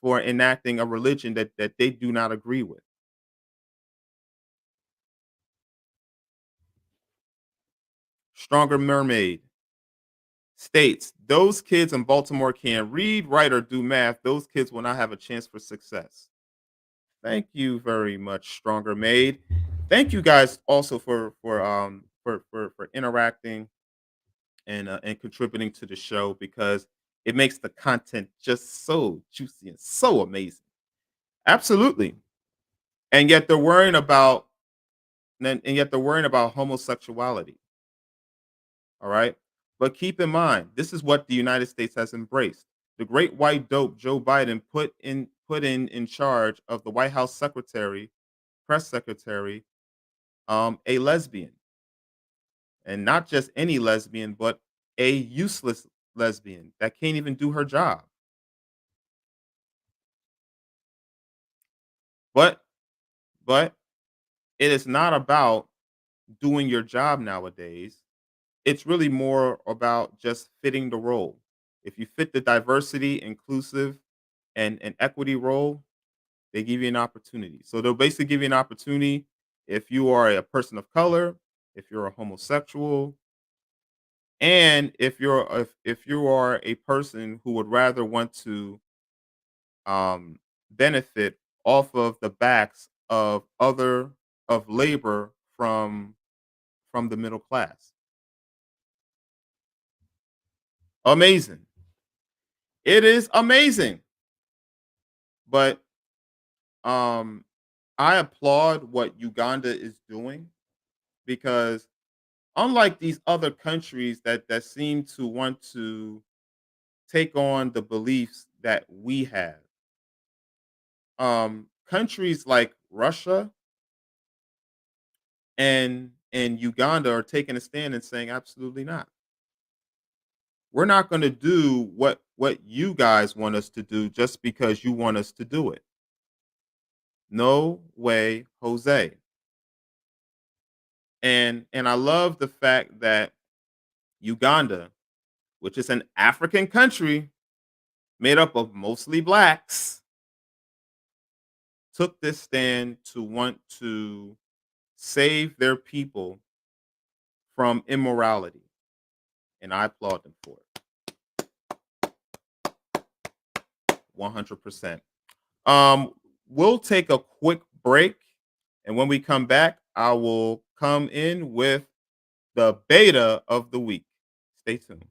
for enacting a religion that they do not agree with. Stronger Mermaid states those kids in Baltimore can't read, write, or do math. Those kids will not have a chance for success. Thank you very much, Stronger Maid. Thank you guys also for interacting and contributing to the show because it makes the content just so juicy and so amazing. Absolutely. And yet they're worrying about and yet they're worrying about homosexuality. All right. But keep in mind, this is what the United States has embraced. The great white dope Joe Biden put in charge of the White House secretary, press secretary, a lesbian, and not just any lesbian, but a useless lesbian that can't even do her job. But but it is not about doing your job nowadays. It's really more about just fitting the role. If you fit the diversity, inclusive, and equity role, they give you an opportunity. So they'll basically give you an opportunity if you are a person of color, if you're a homosexual, and if you are a person who would rather want to benefit off of the backs of other of labor from the middle class. Amazing. It is amazing. But um I applaud what Uganda is doing because unlike these other countries that seem to want to take on the beliefs that we have, countries like Russia and Uganda are taking a stand and saying absolutely not. We're not going to do what you guys want us to do just because you want us to do it. No way, Jose. And I love the fact that Uganda, which is an African country made up of mostly blacks, took this stand to want to save their people from immorality. And I applaud them for it. 100%. We'll take a quick break. And when we come back, I will come in with the beta of the week. Stay tuned.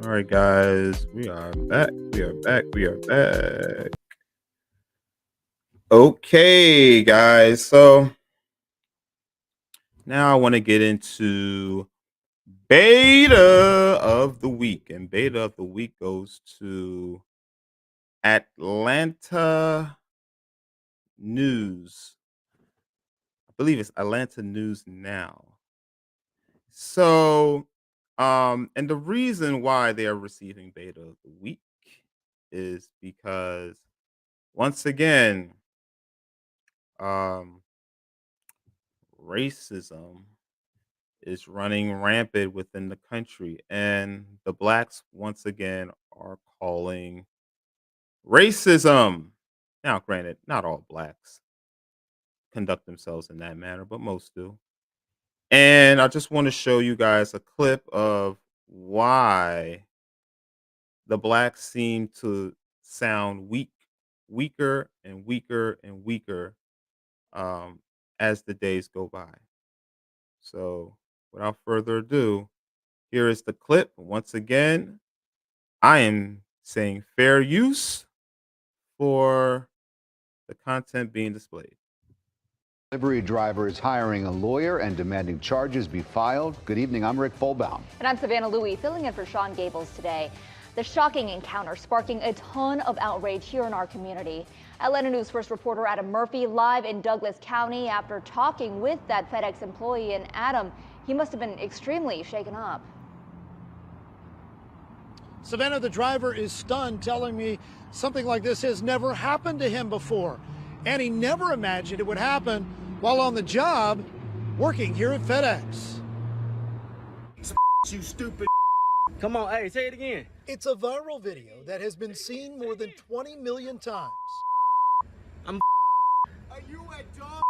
All right, guys, we are back. We are back. We are back. Okay, guys. So now I want to get into beta of the week. And beta of the week goes to Atlanta News. I believe it's Atlanta News Now. So, and the reason why they are receiving beta of the week is because once again, um, racism is running rampant within the country, and the blacks once again are calling racism. Now, granted, not all blacks conduct themselves in that manner, but most do. And I just want to show you guys a clip of why the blacks seem to sound weaker and weaker and weaker um, as the days go by. So, without further ado, here is the clip. Once again, I am saying fair use for the content being displayed. Delivery driver is hiring a lawyer and demanding charges be filed. Good evening, I'm Rick Folbaum. And I'm Savannah Louie, filling in for Sean Gables today. The shocking encounter sparking a ton of outrage here in our community. Atlanta News first reporter Adam Murphy live in Douglas County after talking with that FedEx employee. And Adam, he must have been extremely shaken up. Savannah, the driver is stunned, telling me something like this has never happened to him before. And he never imagined it would happen while on the job working here at FedEx. You stupid. Come on, hey, say it again. It's a viral video that has been seen more than 20 million times. I'm Are you a dog?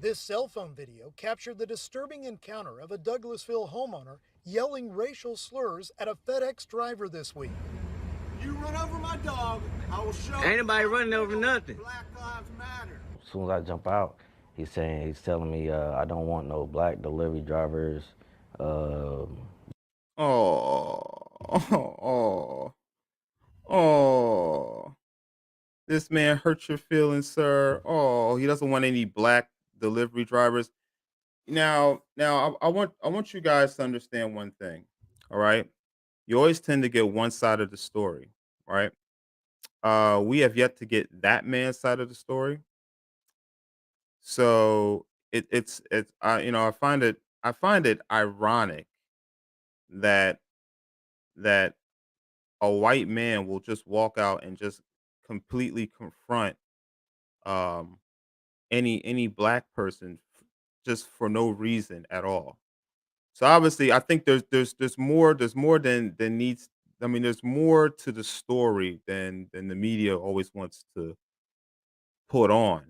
This cell phone video captured the disturbing encounter of a Douglasville homeowner yelling racial slurs at a FedEx driver this week. You run over my dog, I will show you. Ain't nobody running over nothing. Black Lives Matter. As soon as I jump out, he's telling me, I don't want no black delivery drivers. Oh, oh, oh. This man hurt your feelings, sir. Oh, he doesn't want any black delivery drivers. Now, I want you guys to understand one thing. All right, you always tend to get one side of the story, right? We have yet to get that man's side of the story. So it's I find it ironic that that a white man will just walk out and just completely confront um any black person just for no reason at all. So obviously I think there's more than needs. I mean, there's more to the story than the media always wants to put on.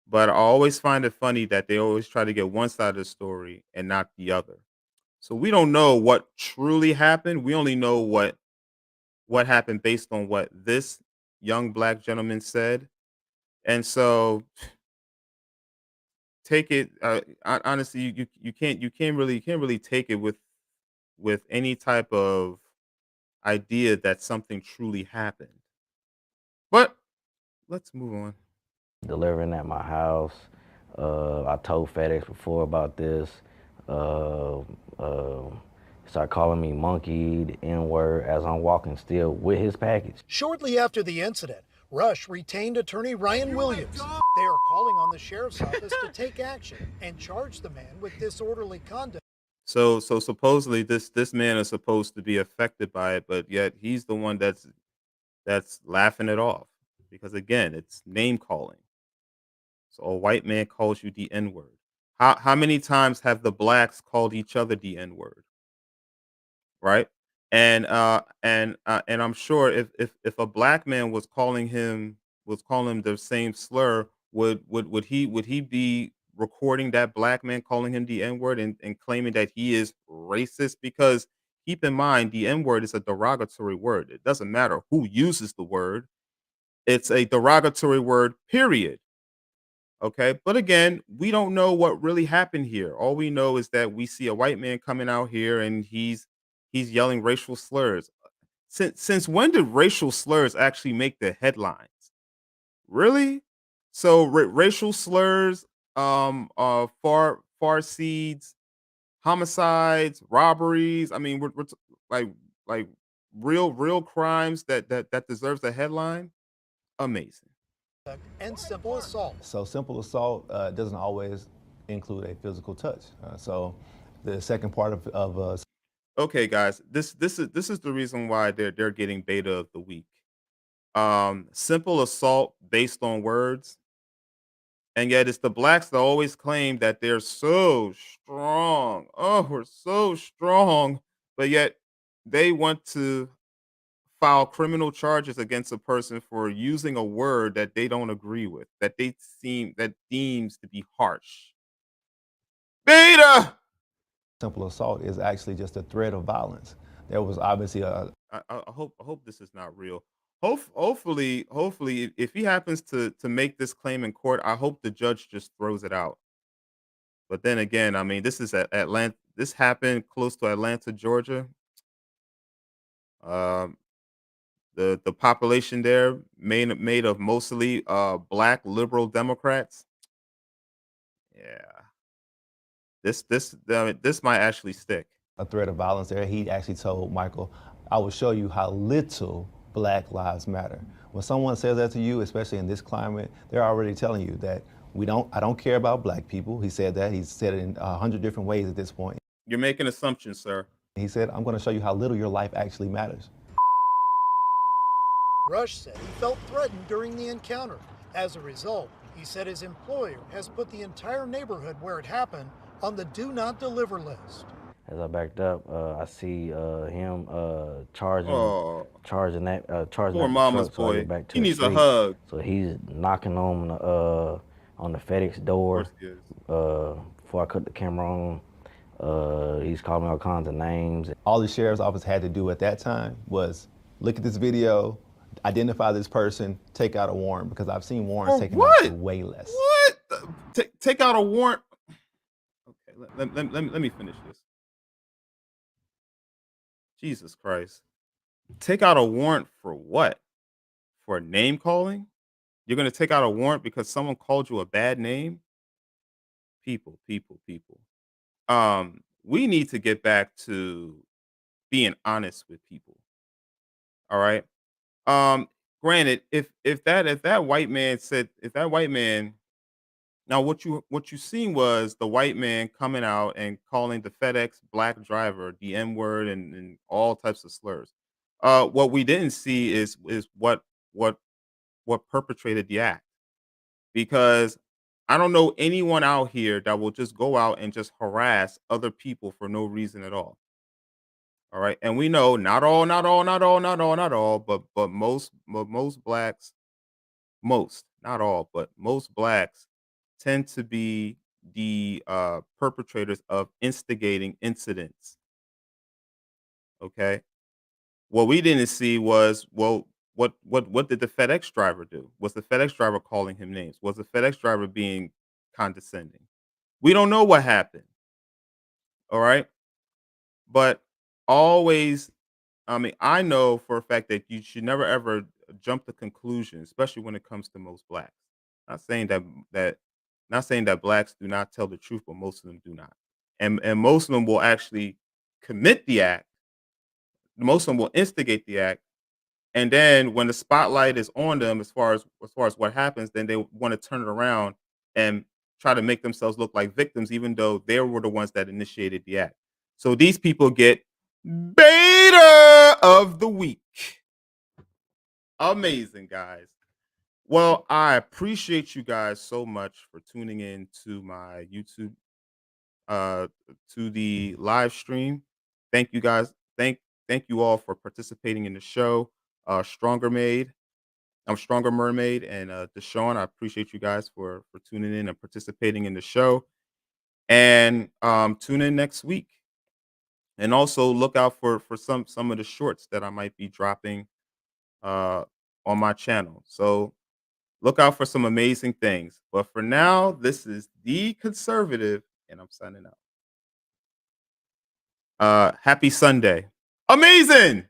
But I always find it funny that they always try to get one side of the story and not the other. So we don't know what truly happened. We only know what happened based on what this young black gentleman said. And so take it honestly, you can't really take it with any type of idea that something truly happened. But let's move on. Delivering at my house. I told FedEx before about this. Uh, uh, Start calling me monkey, the N-word, as I'm walking still with his package. Shortly after the incident, Rush retained attorney Ryan Williams. They are calling on the sheriff's office to take action and charge the man with disorderly conduct. So supposedly this man is supposed to be affected by it, but yet he's the one that's laughing it off because again, it's name calling. So a white man calls you the N word. How many times have the blacks called each other the N word? Right? And I'm sure if a black man was calling him the same slur, would he be recording that black man calling him the N word and claiming that he is racist? Because keep in mind, the N word is a derogatory word. It doesn't matter who uses the word; it's a derogatory word. Period. Okay, but again, we don't know what really happened here. All we know is that we see a white man coming out here, and He's yelling racial slurs. Since when did racial slurs actually make the headlines? Really? So racial slurs, far seeds, homicides, robberies. I mean, like like real crimes that deserves a headline. Amazing. and simple assault. So simple assault doesn't always include a physical touch. So the second part of Okay, guys, this is the reason why they're getting beta of the week. Simple assault based on words, and yet it's the blacks that always claim that they're so strong. Oh, we're so strong, but yet they want to file criminal charges against a person for using a word that they don't agree with, that deems to be harsh. Beta. simple assault is actually just a threat of violence. There was obviously a I hope this is not real. Hopefully, if he happens to make this claim in court, I hope the judge just throws it out. But then again, I mean, this is at Atlanta. This happened close to Atlanta, Georgia. Um, the population there made of mostly black liberal Democrats. Yeah, this might actually stick. a threat of violence there. He actually told Michael, I will show you how little Black Lives Matter. When someone says that to you, especially in this climate, they're already telling you that I don't care about black people. He said that. He's said it in 100 different ways at this point. You're making assumptions, sir. He said, I'm going to show you how little your life actually matters. Rush said he felt threatened during the encounter. As a result, he said his employer has put the entire neighborhood where it happened on the do not deliver list. As I backed up, I see him charging Oh, charging that poor the mama's truck, so I boy. get back to He the needs a street. hug. So he's knocking on the FedEx Of door. course he is. Before I cut the camera on, he's calling me all kinds of names. All the sheriff's office had to do at that time was look at this video, identify this person, take out a warrant, because I've seen warrants For taken out for what? way less. What? Take out a warrant. Okay, let me finish this. Jesus Christ. Take out a warrant for what? For name calling? You're going to take out a warrant because someone called you a bad name? People. We need to get back to being honest with people. All right? Um Granted, if that white man said if that white man now what you seen was the white man coming out and calling the FedEx black driver the N word and all types of slurs. What we didn't see is what perpetrated the act, because I don't know anyone out here that will just go out and just harass other people for no reason at all. All right, and we know not all, but most blacks, most, not all, but most blacks tend to be the perpetrators of instigating incidents. Okay, what we didn't see was, well, what did the FedEx driver do? Was the FedEx driver calling him names? Was the FedEx driver being condescending? We don't know what happened. All right, but always, I mean, I know for a fact that you should never ever jump to conclusions, especially when it comes to most blacks. Not saying that not saying that blacks do not tell the truth, but most of them do not. And most of them will actually commit the act. Most of them will instigate the act. And then when the spotlight is on them as far as what happens, then they want to turn it around and try to make themselves look like victims, even though they were the ones that initiated the act. So these people get beta of the week. Amazing, guys. Well, I appreciate you guys so much for tuning in to my YouTube, uh to the live stream. Thank you guys. Thank you all for participating in the show. Stronger Made. I'm Stronger Mermaid and Deshaun. I appreciate you guys for tuning in and participating in the show. And tune in next week. And also look out for some of the shorts that I might be dropping uh on my channel. So look out for some amazing things. But for now, this is the conservative, and I'm signing out. Happy Sunday. Amazing.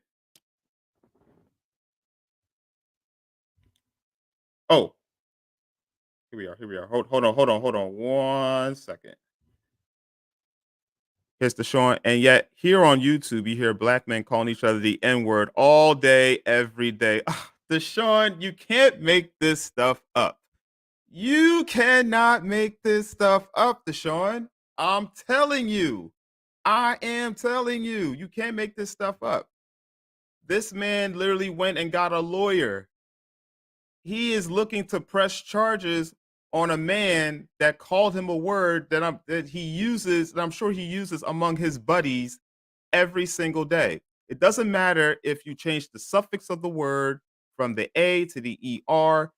Oh, here we are. Here we are. Hold on. 1 second. Here's the Sean. And yet, here on YouTube, you hear black men calling each other the N word all day, every day. Deshaun, you can't make this stuff up. You cannot make this stuff up, Deshaun. I'm telling you. I am telling you. You can't make this stuff up. This man literally went and got a lawyer. He is looking to press charges on a man that called him a word that he uses, that I'm sure he uses among his buddies every single day. It doesn't matter if you change the suffix of the word from the A to the ER.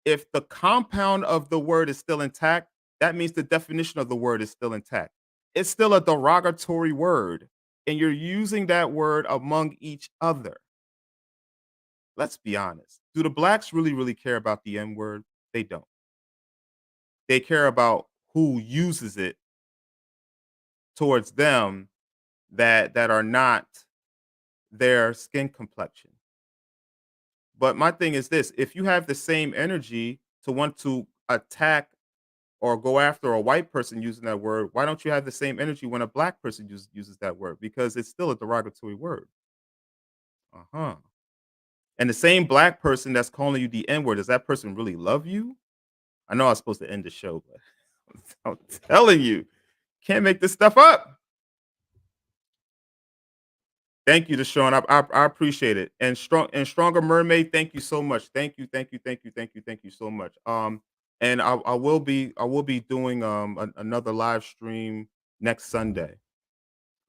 If the compound of the word is still intact, that means the definition of the word is still intact. It's still a derogatory word, and you're using that word among each other. Let's be honest. Do the blacks really, really care about the N word? They don't. They care about who uses it towards them that are not their skin complexion. But my thing is this: if you have the same energy to want to attack or go after a white person using that word, why don't you have the same energy when a black person uses that word? Because it's still a derogatory word. Uh-huh. And the same black person that's calling you the N-word, does that person really love you? I know I was supposed to end the show, but I'm telling you, can't make this stuff up. Thank you, Deshaun. I appreciate it. And stronger mermaid. Thank you so much. Thank you so much. And I will be doing another live stream next Sunday.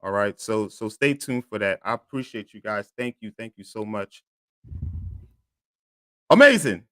All right. So stay tuned for that. I appreciate you guys. Thank you so much. Amazing.